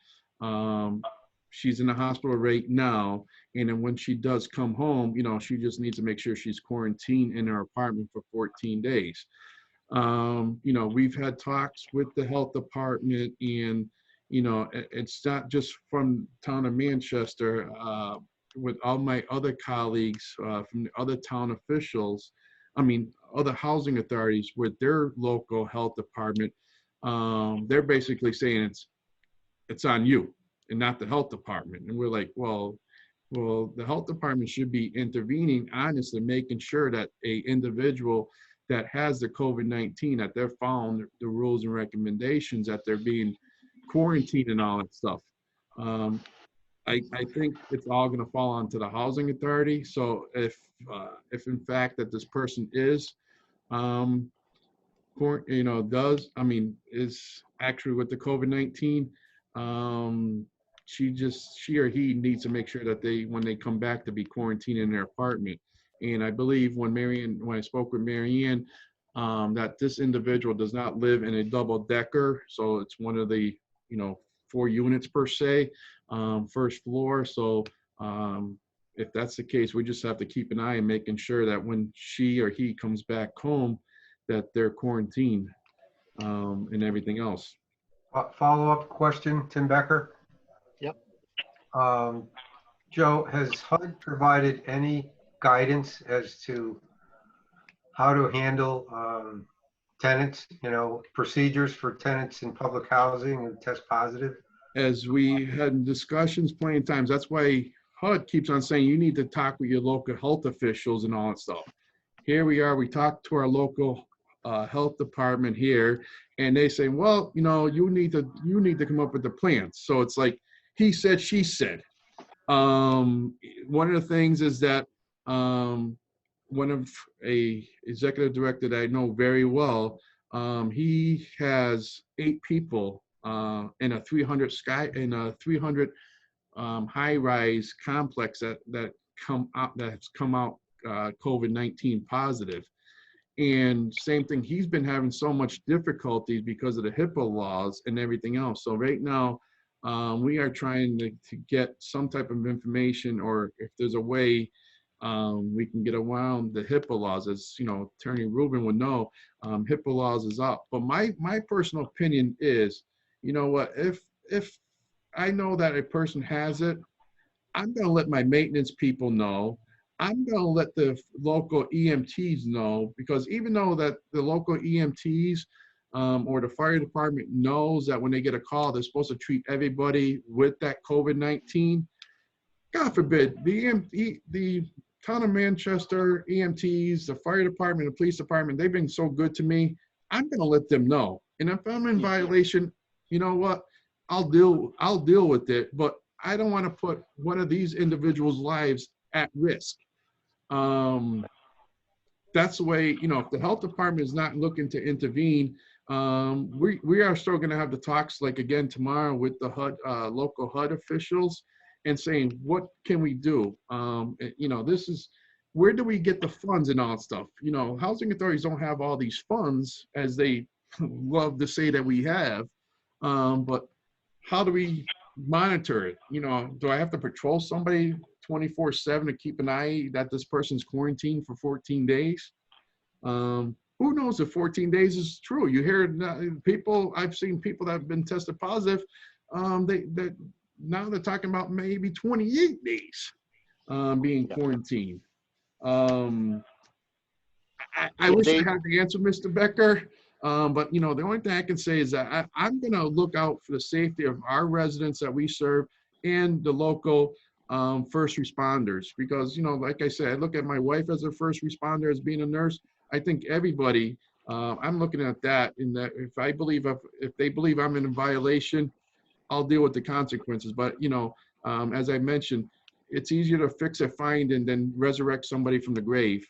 she's in the hospital right now. And then when she does come home, she just needs to make sure she's quarantined in her apartment for 14 days. We've had talks with the health department, and, it's not just from town of Manchester, with all my other colleagues from the other town officials, other housing authorities with their local health department, they're basically saying it's on you and not the health department. And we're like, well, the health department should be intervening, honestly, making sure that a individual that has the COVID-19, that they're following the rules and recommendations, that they're being quarantined and all that stuff. I think it's all going to fall onto the housing authority. So if in fact that this person is, is actually with the COVID-19, she or he needs to make sure that when they come back, to be quarantined in their apartment. And I believe when I spoke with Marianne, that this individual does not live in a double decker. So it's one of the, 4 units per se, first floor. So if that's the case, we just have to keep an eye on making sure that when she or he comes back home, that they're quarantined and everything else. Follow-up question, Tim Becker. Yep. Joe, has HUD provided any guidance as to how to handle tenants, procedures for tenants in public housing who test positive? As we had discussions plenty of times, that's why HUD keeps on saying you need to talk with your local health officials and all that stuff. Here we are, we talked to our local health department here, and they say, well, you need to come up with the plans. So it's like he said, she said. One of the things is that one of a executive director that I know very well, he has 8 people in a 300 high-rise complex that has come out COVID-19 positive. And same thing, he's been having so much difficulties because of the HIPAA laws and everything else. So right now, we are trying to get some type of information, or if there's a way we can get around the HIPAA laws. As Attorney Rubin would know, HIPAA laws is up. But my personal opinion is, what, if I know that a person has it, I'm going to let my maintenance people know. I'm going to let the local EMTs know, because even though that the local EMTs or the fire department knows that when they get a call, they're supposed to treat everybody with that COVID-19. God forbid, the town of Manchester EMTs, the fire department, the police department, they've been so good to me. I'm going to let them know. And if I'm in violation, you know what? I'll deal with it. But I don't want to put one of these individuals' lives at risk. That's the way, if the health department is not looking to intervene, we are still going to have the talks, like again tomorrow, with the HUD, local HUD officials, and saying, what can we do? You know, this is, where do we get the funds and all that stuff? You know, housing authorities don't have all these funds as they love to say that we have, but how do we monitor it? You know, do I have to patrol somebody 24/7 to keep an eye that this person's quarantined for 14 days? Who knows if 14 days is true? You hear people, I've seen people that have been tested positive, now they're talking about maybe 28 days being quarantined. I wish I had the answer, Mr. Becker. But you know, the only thing I can say is that I'm going to look out for the safety of our residents that we serve and the local first responders, because, you know, like I said, I look at my wife as a first responder, as being a nurse. I think everybody, I'm looking at that in that if they believe I'm in a violation, I'll deal with the consequences. But, you know, as I mentioned, it's easier to fix a find and then resurrect somebody from the grave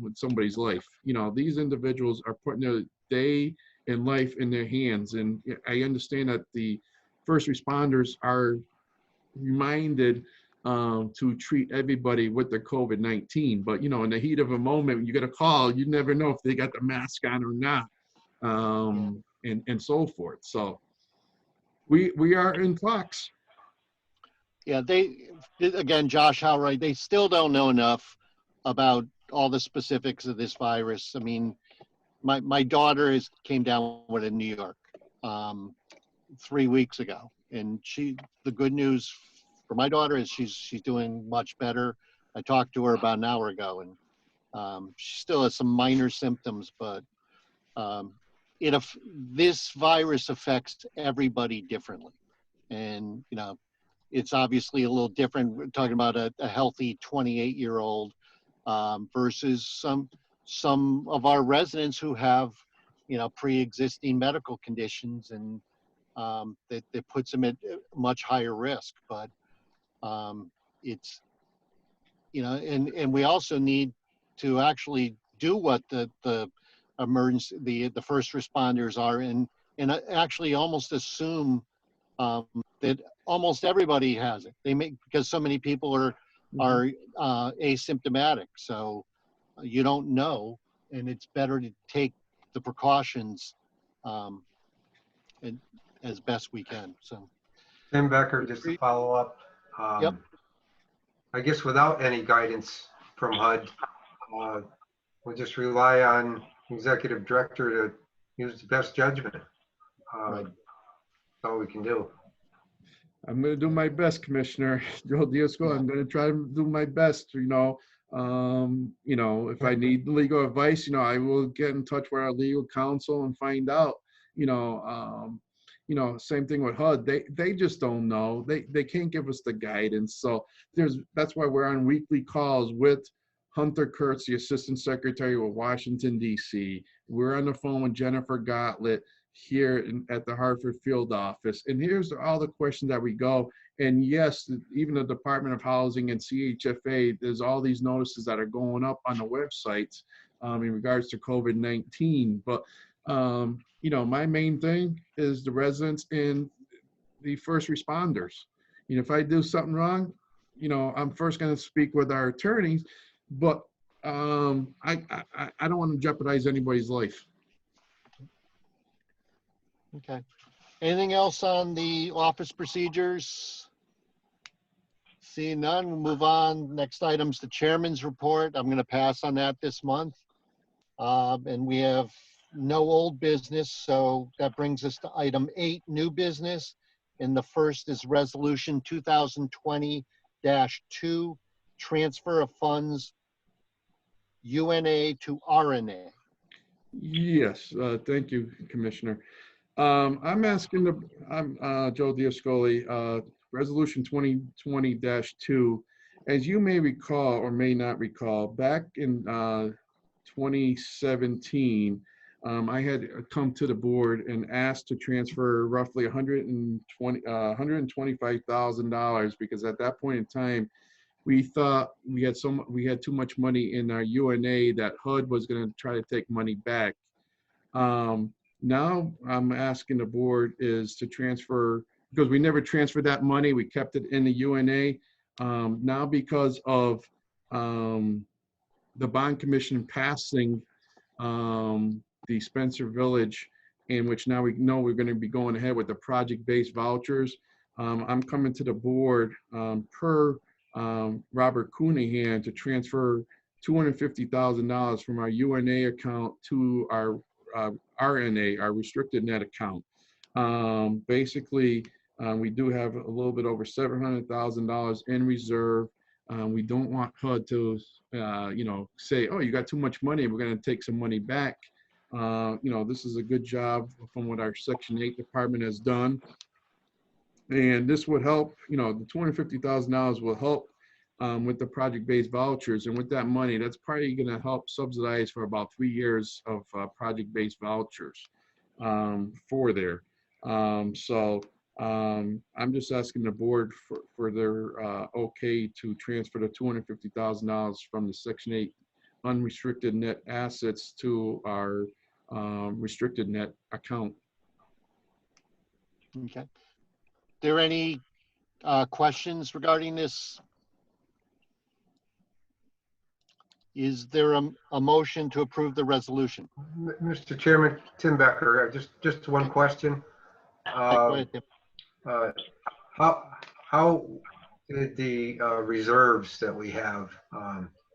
with somebody's life. You know, these individuals are putting their day and life in their hands. And I understand that the first responders are reminded to treat everybody with the COVID-19. But, you know, in the heat of a moment, when you get a call, you never know if they got the mask on or not, and so forth. So we are in talks. Yeah, again, Josh, how right, they still don't know enough about all the specifics of this virus. I mean, my daughter came down with it in New York 3 weeks ago, and the good news for my daughter is she's doing much better. I talked to her about an hour ago, and she still has some minor symptoms, but this virus affects everybody differently, and you know, it's obviously a little different. We're talking about a healthy 28-year-old versus some of our residents who have, you know, pre-existing medical conditions, and that puts them at much higher risk. But it's, you know, and we also need to actually do what the emergency, the first responders are, and actually almost assume that almost everybody has it. Because so many people are asymptomatic, so you don't know, and it's better to take the precautions as best we can. So, Tim Becker, just to follow up. Yep. I guess without any guidance from HUD, we'll just rely on executive director to use the best judgment. Right. That's all we can do. I'm going to do my best, Commissioner Joe Diasco. I'm going to try to do my best. You know, if I need legal advice, you know, I will get in touch with our legal counsel and find out. Same thing with HUD. They just don't know. They can't give us the guidance. So that's why we're on weekly calls with Hunter Kurtz, the Assistant Secretary with Washington, D.C. We're on the phone with Jennifer Gottlieb here at the Hartford field office. And here's all the questions that we go. And yes, even the Department of Housing and CHFA, there's all these notices that are going up on the websites in regards to COVID-19. But, my main thing is the residents and the first responders. You know, if I do something wrong, you know, I'm first going to speak with our attorneys, but I don't want to jeopardize anybody's life. Okay. Anything else on the office procedures? Seeing none, we'll move on. Next item's the chairman's report. I'm going to pass on that this month. And we have no old business, so that brings us to item 8, new business. And the first is resolution 2020-2, transfer of funds UNA to RNA. Yes, thank you, Commissioner. I'm Joe Diascoli, resolution 2020-2. As you may recall or may not recall, back in 2017, I had come to the board and asked to transfer roughly $125,000 because at that point in time, we thought we had too much money in our UNA that HUD was going to try to take money back. Now I'm asking the board is to transfer because we never transferred that money. We kept it in the UNA. Now because of the bond commission passing the Spencer Village, in which now we know we're going to be going ahead with the project-based vouchers. I'm coming to the board per Robert Coonihan to transfer $250,000 from our UNA account to our RNA, our restricted net account. Basically, we do have a little bit over $700,000 in reserve. We don't want HUD to, say, oh, you got too much money, we're going to take some money back. This is a good job from what our Section 8 department has done. And this would help, the $250,000 will help with the project-based vouchers. And with that money, that's probably going to help subsidize for about 3 years of project-based vouchers for there. I'm just asking the board for their okay to transfer the $250,000 from the Section 8 unrestricted net assets to our restricted net account. Okay. There any questions regarding this? Is there a motion to approve the resolution? Mr. Chairman, Tim Becker, just one question. Go ahead, Tim. How did the reserves that we have,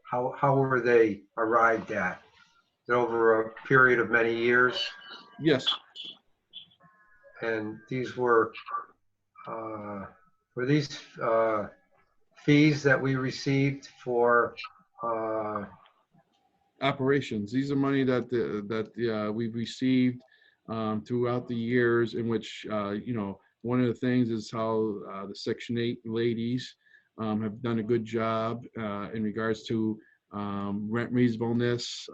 how were they arrived at? Is it over a period of many years? Yes. And these were these fees that we received for Operations. These are money that we've received throughout the years, in which one of the things is how the Section 8 ladies have done a good job in regards to rent reasonableness,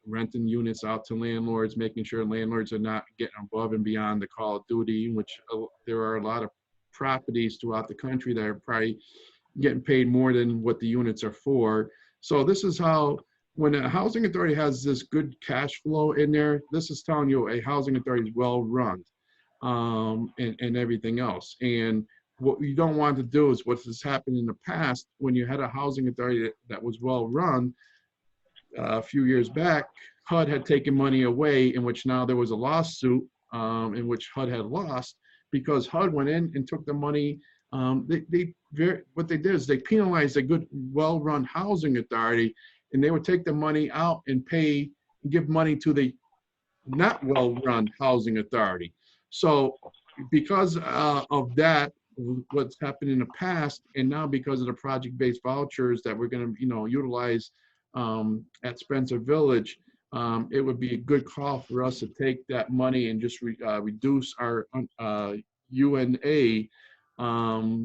renting units out to landlords, making sure landlords are not getting above and beyond the call of duty, which there are a lot of properties throughout the country that are probably getting paid more than what the units are for. So this is how, when a housing authority has this good cash flow in there, this is telling you a housing authority is well run and everything else. And what you don't want to do is what has happened in the past when you had a housing authority that was well run a few years back. HUD had taken money away, in which now there was a lawsuit in which HUD had lost because HUD went in and took the money. What they did is they penalized a good, well-run housing authority, and they would take the money out and give money to the not well-run housing authority. So because of that, what's happened in the past, and now because of the project-based vouchers that we're going to, utilize at Spencer Village, it would be a good call for us to take that money and just reduce our UNA.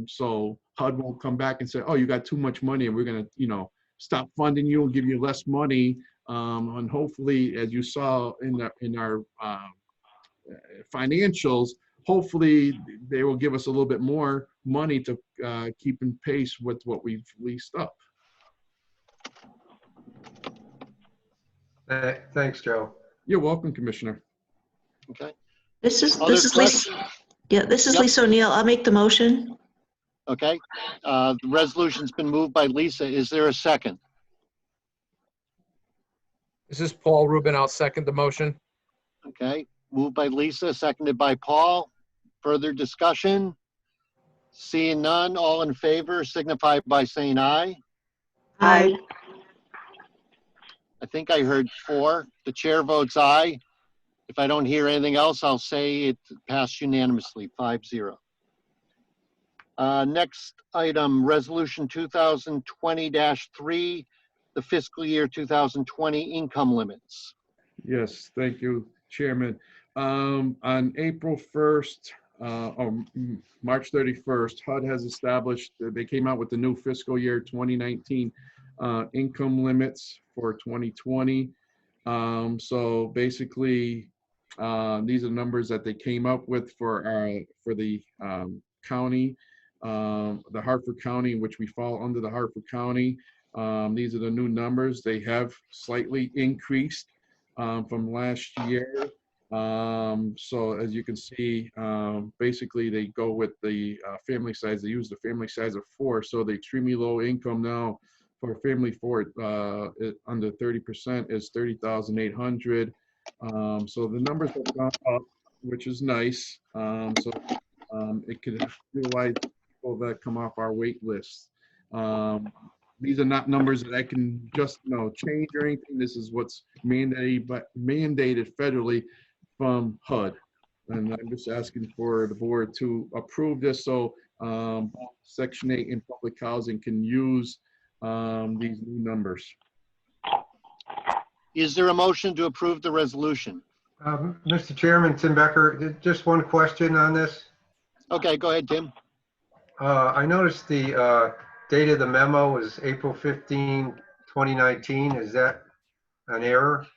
So HUD won't come back and say, oh, you got too much money and we're going to, stop funding you and give you less money. And hopefully, as you saw in our financials, hopefully they will give us a little bit more money to keep in pace with what we've leased up. Thanks, Joe. You're welcome, Commissioner. Okay. This is Other Lisa. questions? Yeah, this is Yep. Lisa O'Neill. I'll make the motion. Okay. The resolution's been moved by Lisa. Is there a second? This is Paul Rubin. I'll second the motion. Okay. Moved by Lisa, seconded by Paul. Further discussion? Seeing none, all in favor signify by saying aye. Aye. I think I heard 4. The chair votes aye. If I don't hear anything else, I'll say it passed unanimously, 5-0. Next item, Resolution 2020-3, the fiscal year 2020 income limits. Yes, thank you, Chairman. On April 1st, or March 31st, HUD has established, they came out with the new fiscal year 2019 income limits for 2020. So basically, these are numbers that they came up with for the county, the Hartford County, in which we fall under the Hartford County. These are the new numbers. They have slightly increased from last year. So as you can see, basically they go with the family size. They use the family size of 4. So the extremely low income now for a family for under 30% is 30,800. So the numbers have gone up, which is nice. It could utilize people that come off our wait list. These are not numbers that I can just change or anything. This is what's mandated federally from HUD. And I'm just asking for the board to approve this so Section 8 in public housing can use these new numbers. Is there a motion to approve the resolution? Mr. Chairman, Tim Becker, just one question on this. Okay, go ahead, Tim. I noticed the date of the memo is April 15, 2019. Is that an error?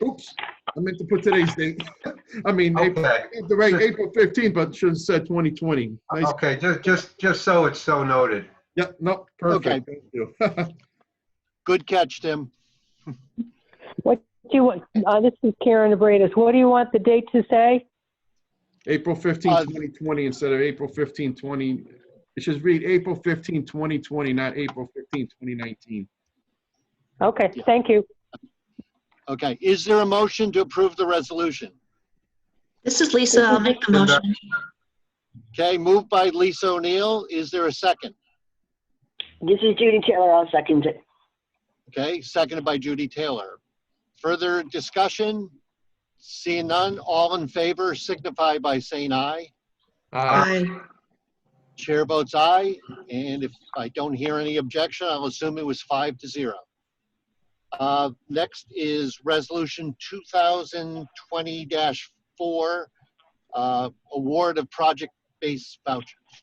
Oops, I meant to put today's date. I mean, Okay. April 15th, but should have said 2020. Nice. Okay, just so it's so noted. Yep, no, perfect. Okay. Thank you. Good catch, Tim. What do you want? This is Karen Abradis. What do you want the date to say? April 15, 2020 instead of April 15, 20. It should read April 15, 2020, not April 15, 2019. Okay, thank you. Okay, is there a motion to approve the resolution? This is Lisa. I'll make the motion. Okay, moved by Lisa O'Neill. Is there a second? This is Judy Taylor. I'll second it. Okay, seconded by Judy Taylor. Further discussion? Seeing none, all in favor signify by saying aye. Aye. Aye. Chair votes aye, and if I don't hear any objection, I'll assume it was 5-0. Next is Resolution 2020-4, award of project-based vouchers.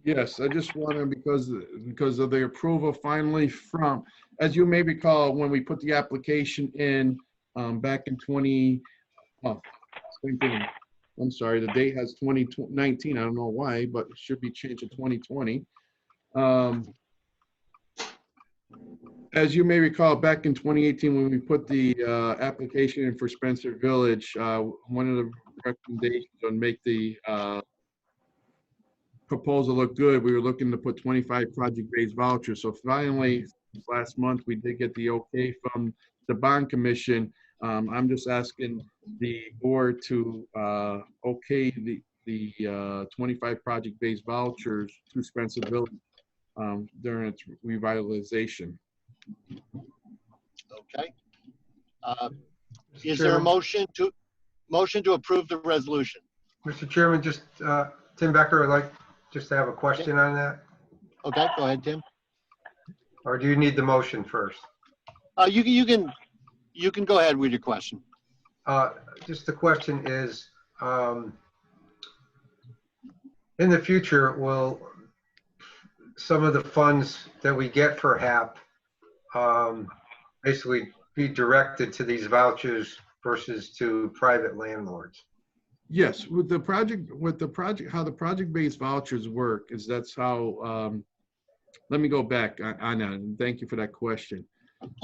Yes, I just want to, because of the approval finally from, as you may recall, when we put the application in back in same thing. I'm sorry, the date has 2019. I don't know why, but it should be changed to 2020. As you may recall, back in 2018, when we put the application in for Spencer Village, one of the recommendations on make the proposal look good, we were looking to put 25 project-based vouchers. So finally, last month, we did get the okay from the bond commission. I'm just asking the board to okay the 25 project-based vouchers to Spencer Village during its revitalization. Okay. Is there a motion to approve the resolution? Mr. Chairman, just Tim Becker, I'd like just to have a question on that. Okay, go ahead, Tim. Or do you need the motion first? You can go ahead with your question. Just the question is, in the future, will some of the funds that we get for HAP basically be directed to these vouchers versus to private landlords? Yes, with the project, how the project-based vouchers work is that's how, let me go back on that, and thank you for that question.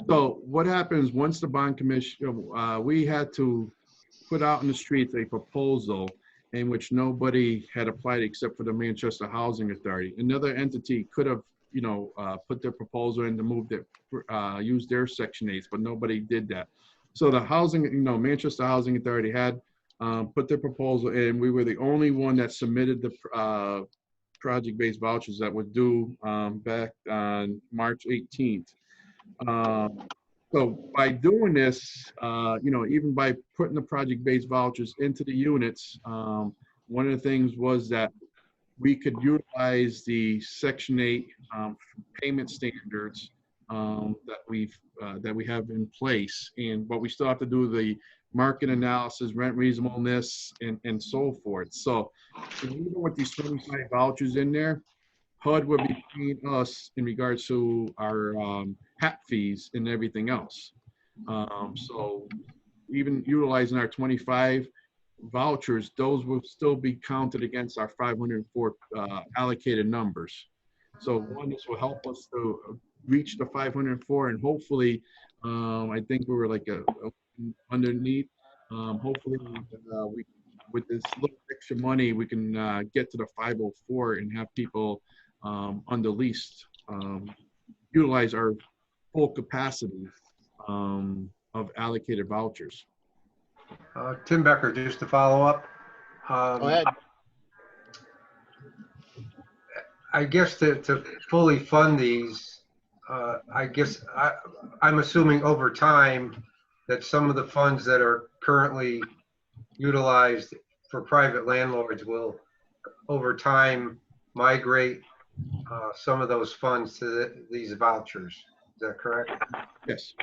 So what happens once the bond commission, we had to put out in the streets a proposal in which nobody had applied except for the Manchester Housing Authority. Another entity could have, put their proposal in to move their, use their Section 8s, but nobody did that. So the housing, Manchester Housing Authority had put their proposal in. We were the only one that submitted the project-based vouchers that were due back on March 18th. So by doing this, even by putting the project-based vouchers into the units, one of the things was that we could utilize the Section 8 payment standards that we have in place, but we still have to do the market analysis, rent reasonableness, and so forth. So even with these 25 vouchers in there, HUD will be paying us in regards to our HAP fees and everything else. So even utilizing our 25 vouchers, those will still be counted against our 504 allocated numbers. So one, this will help us to reach the 504, and hopefully, I think we were like underneath. Hopefully, we, with this little extra money, we can get to the 504 and have people under lease utilize our full capacity of allocated vouchers. Tim Becker, just to follow up. Go ahead. I guess to fully fund these, I'm assuming over time that some of the funds that are currently utilized for private landlords will, over time, migrate some of those funds to these vouchers. Is that correct? Yes,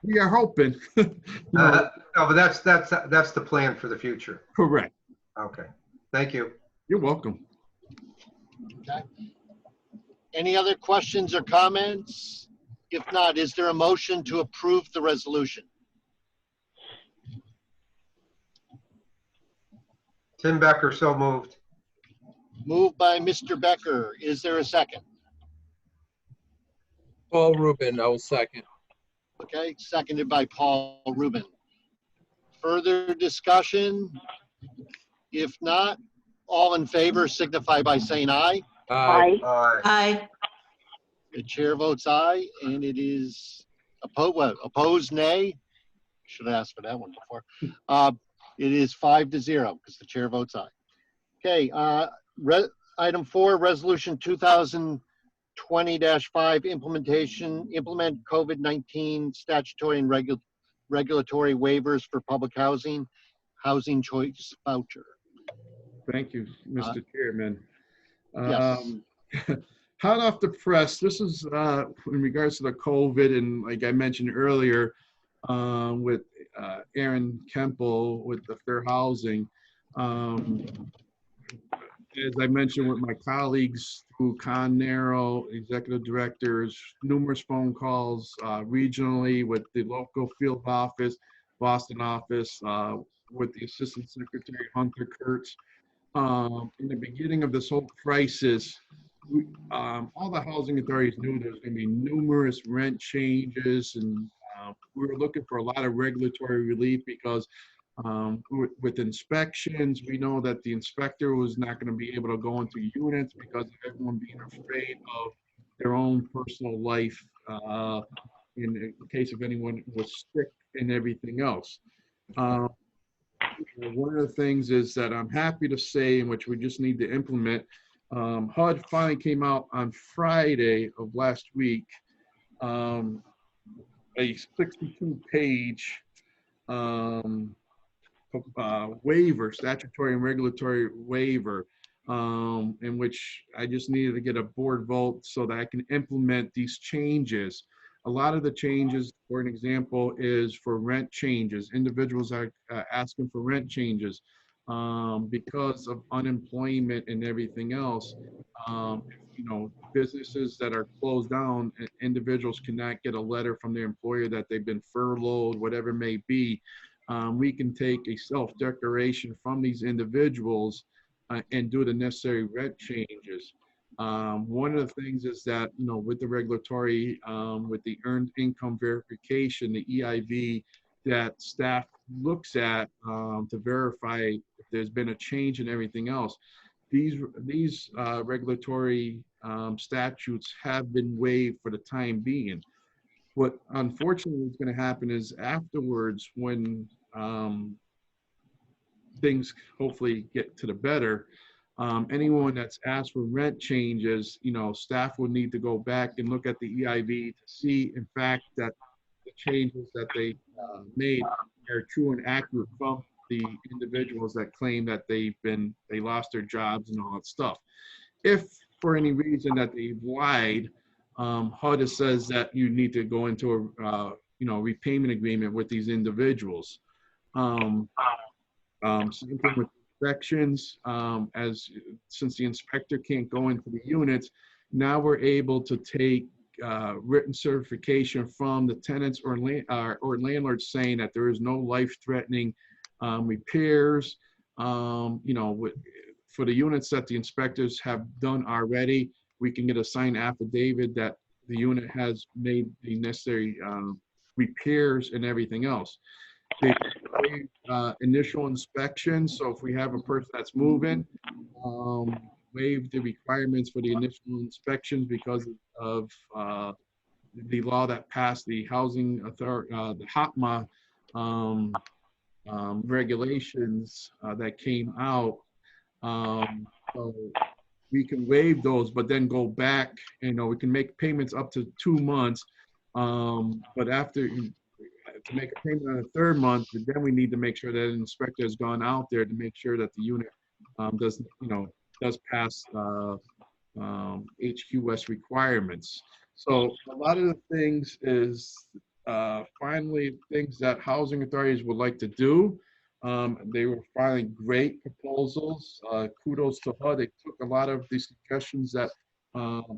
we are hoping. No, but that's the plan for the future. Correct. Okay, thank you. You're welcome. Okay. Any other questions or comments? If not, is there a motion to approve the resolution? Tim Becker, so moved. Moved by Mr. Becker. Is there a second? Paul Rubin, I will second. Okay, seconded by Paul Rubin. Further discussion? If not, all in favor signify by saying aye. Aye. Aye. Aye. The chair votes aye, and it is opposed nay. Should have asked for that one before. It is 5-0 because the chair votes aye. Okay, item 4, resolution 2020-5 implement COVID-19 statutory and regulatory waivers for public housing choice voucher. Thank you, Mr. Chairman. Yes. Hot off the press, this is in regards to the COVID, and like I mentioned earlier, with Aaron Kemple with the Fair Housing. As I mentioned with my colleagues through Narrow, executive directors, numerous phone calls regionally with the local field office, Boston office, with the Assistant Secretary Hunter Kurtz. In the beginning of this whole crisis, all the housing authorities knew there was going to be numerous rent changes, and we were looking for a lot of regulatory relief because with inspections, we know that the inspector was not going to be able to go into units because of everyone being afraid of their own personal life in the case of anyone was sick and everything else. One of the things is that I'm happy to say, in which we just need to implement, HUD finally came out on Friday of last week, a 62-page waiver, statutory and regulatory waiver, in which I just needed to get a board vote so that I can implement these changes. A lot of the changes, for an example, is for rent changes. Individuals are asking for rent changes because of unemployment and everything else. You know, businesses that are closed down, individuals cannot get a letter from their employer that they've been furloughed, whatever it may be. We can take a self-declaration from these individuals and do the necessary rent changes. One of the things is that, you know, with the regulatory, with the earned income verification, the EIV, that staff looks at to verify if there's been a change in everything else. These regulatory statutes have been waived for the time being. What unfortunately is going to happen is afterwards, when things hopefully get to the better, anyone that's asked for rent changes, you know, staff will need to go back and look at the EIV to see, in fact, that the changes that they made are true and accurate from the individuals that claim that they lost their jobs and all that stuff. If for any reason that they've lied, HUD says that you need to go into a repayment agreement with these individuals. Same thing with inspections. Since the inspector can't go into the units, now we're able to take written certification from the tenants or landlords saying that there is no life-threatening repairs. You know, for the units that the inspectors have done already, we can get a signed affidavit that the unit has made the necessary repairs and everything else. The waive, initial inspection. So if we have a person that's moving, waive the requirements for the initial inspections because of the law that passed the housing authority, the HOPMA regulations that came out. So we can waive those, but then go back, we can make payments up to 2 months. But after, to make a payment on the 3rd month, then we need to make sure that an inspector has gone out there to make sure that the unit does pass HQS requirements. So a lot of the things is finally things that housing authorities would like to do. They were filing great proposals. Kudos to HUD. They took a lot of the suggestions that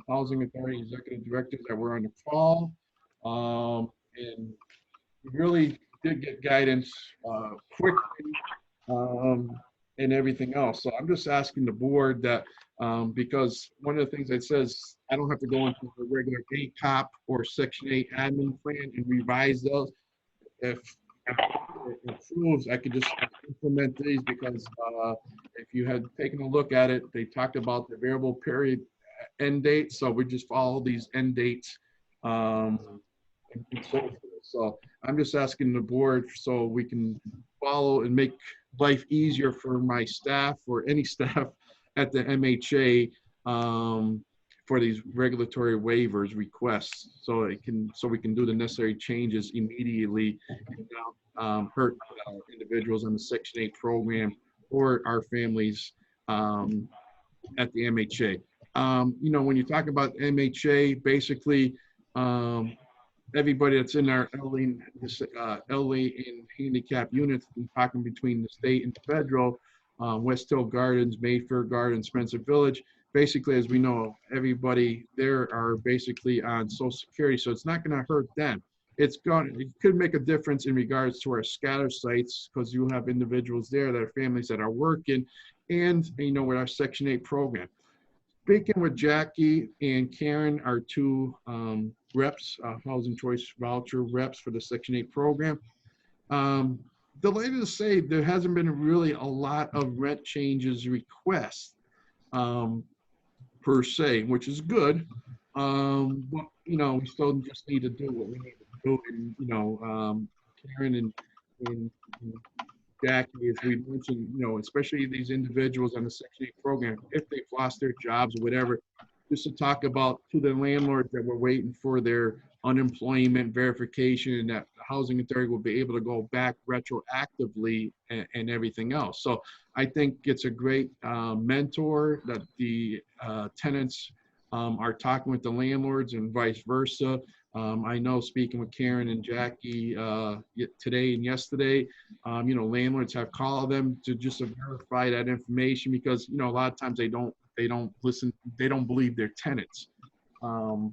housing authority executive directors that were on the call, and we really did get guidance quickly, and everything else. So I'm just asking the board that, because one of the things that says I don't have to go into a regular ACOP or Section 8 admin plan and revise those. If it approves, I could just implement these because if you had taken a look at it, they talked about the variable period end date. So we just follow these end dates. And so forth. So I'm just asking the board so we can follow and make life easier for my staff or any staff at the MHA for these regulatory waivers requests, so we can do the necessary changes immediately and not hurt individuals on the Section 8 program or our families at the MHA. When you talk about MHA, basically everybody that's in our LA and handicap units, talking between the state and the federal, West Hill Gardens, Mayfair Gardens, Spencer Village. Basically, as we know, everybody there are basically on Social Security, so it's not going to hurt them. It could make a difference in regards to our scatter sites because you have individuals there that are families that are working, and with our Section 8 program. Speaking with Jackie and Karen, our 2 reps, Housing Choice Voucher reps for the Section 8 program. Delighted to say there hasn't been really a lot of rent changes requests per se, which is good. But we still just need to do what we need to do. And Karen and Jackie, as we mentioned, especially these individuals on the Section 8 program, if they've lost their jobs or whatever, just to talk about to the landlords that we're waiting for their unemployment verification and that the housing authority will be able to go back retroactively and everything else. So I think it's a great mentor that the tenants are talking with the landlords and vice versa. I know speaking with Karen and Jackie today and yesterday, landlords have called them to just verify that information because, a lot of times they don't listen, they don't believe their tenants. I'm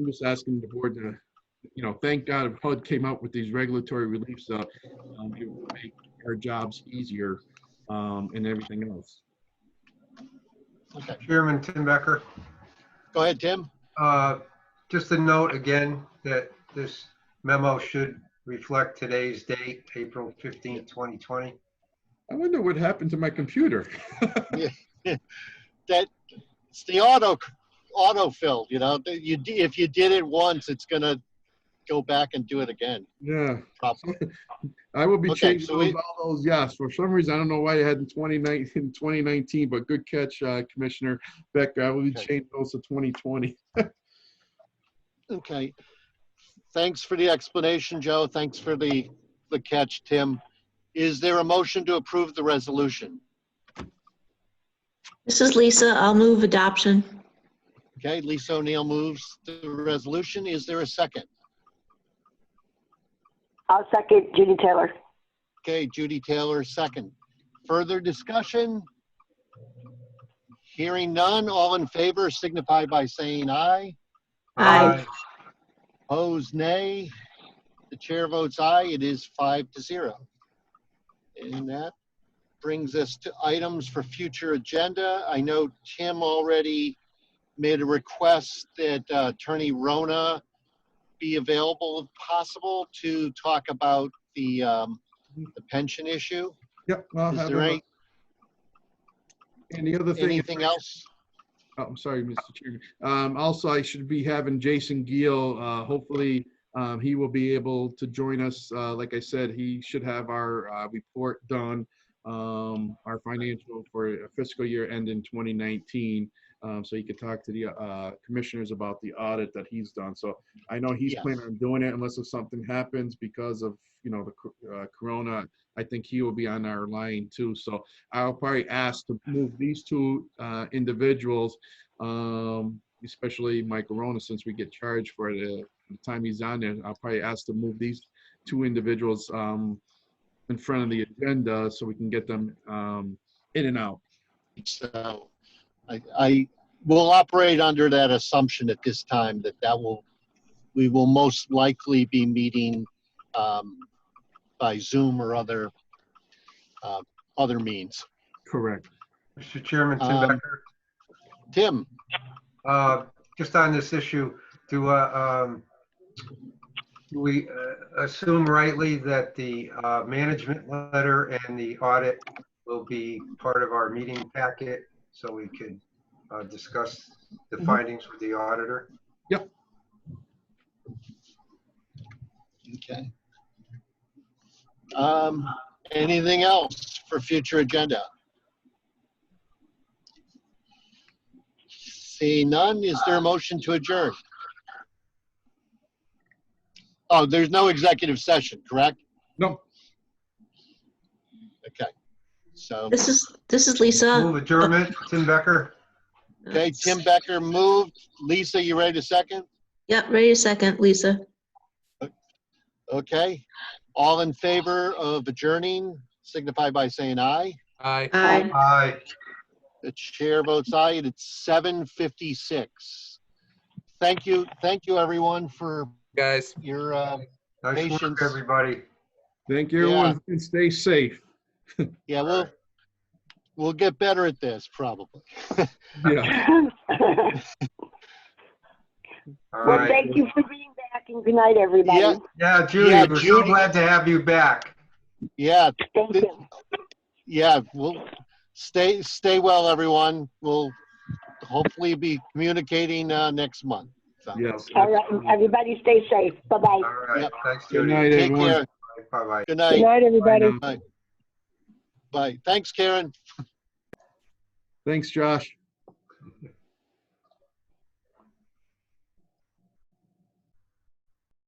just asking the board to, thank God HUD came up with these regulatory reliefs. It will make our jobs easier and everything else. Okay. Chairman Tim Becker. Go ahead, Tim. Just a note again that this memo should reflect today's date, April 15th, 2020. I wonder what happened to my computer. It's the autofill, if you did it once, it's going to go back and do it again. Yeah. Probably. I will be Okay, changing all those. Yes, for some reason, I don't know why I had in 2019, but good catch, Commissioner Becker. I will be changing those to 2020. Okay. Thanks for the explanation, Joe. Thanks for the catch, Tim. Is there a motion to approve the resolution? This is Lisa. I'll move adoption. Okay, Lisa O'Neill moves the resolution. Is there a second? I'll second Judy Taylor. Okay, Judy Taylor, second. Further discussion? Hearing none, all in favor signify by saying aye. Aye. Opposed, nay. The chair votes aye. It is 5-0. And that brings us to items for future agenda. I know Tim already made a request that Attorney Rona be available if possible to talk about the pension issue. Yep. I'll Is have there him, and the other thing. anything else? Oh, I'm sorry, Mr. Chairman. Also, I should be having Jason Giel. Hopefully, he will be able to join us. Like I said, he should have our report done, our financial for fiscal year end in 2019. So he could talk to the commissioners about the audit that he's done. So I know he's Yes. planning on doing it unless if something happens because of, the corona. I think he will be on our line too. So I'll probably ask to move these two individuals, especially Mike Corona, since we get charged for the time he's on there. I'll probably ask to move these two individuals in front of the agenda so we can get them in and out. So I will operate under that assumption at this time we will most likely be meeting by Zoom or other means. Correct. Mr. Chairman, Tim Um, Becker, Tim, just on this issue, do we assume rightly that the management letter and the audit will be part of our meeting packet so we could discuss the findings with the auditor? Yep. okay. Anything else for future agenda? Seeing none, is there a motion to adjourn? Oh, there's no executive session, correct? No. Okay. So, This is Lisa. Move adjournment, Tim Becker. okay, Tim Becker moved. Lisa, you ready to second? Yep, ready to second, Lisa. Okay. All in favor of adjourning, signify by saying aye. Aye. Aye. Aye. The chair votes aye, and it's 7:56. Thank you, everyone, for Guys. your Nice Patience. work, everybody. Thank you, everyone, and stay safe. yeah, we'll get better at this probably. Yeah. All Well, right. thank you for being back and good night, everybody. Yeah. Yeah, Judy, Yeah, we're so Judy. glad to have you back. Yeah, Thank you. yeah, we'll stay well, everyone. We'll hopefully be communicating next month. So, Yes. All right, everybody stay safe. Bye-bye. All right. Yep. Thanks, Good Judy. night, take everyone. care. Bye-bye. Good Good night. night, everybody. Bye now. Bye. Thanks, Karen. Thanks, Josh.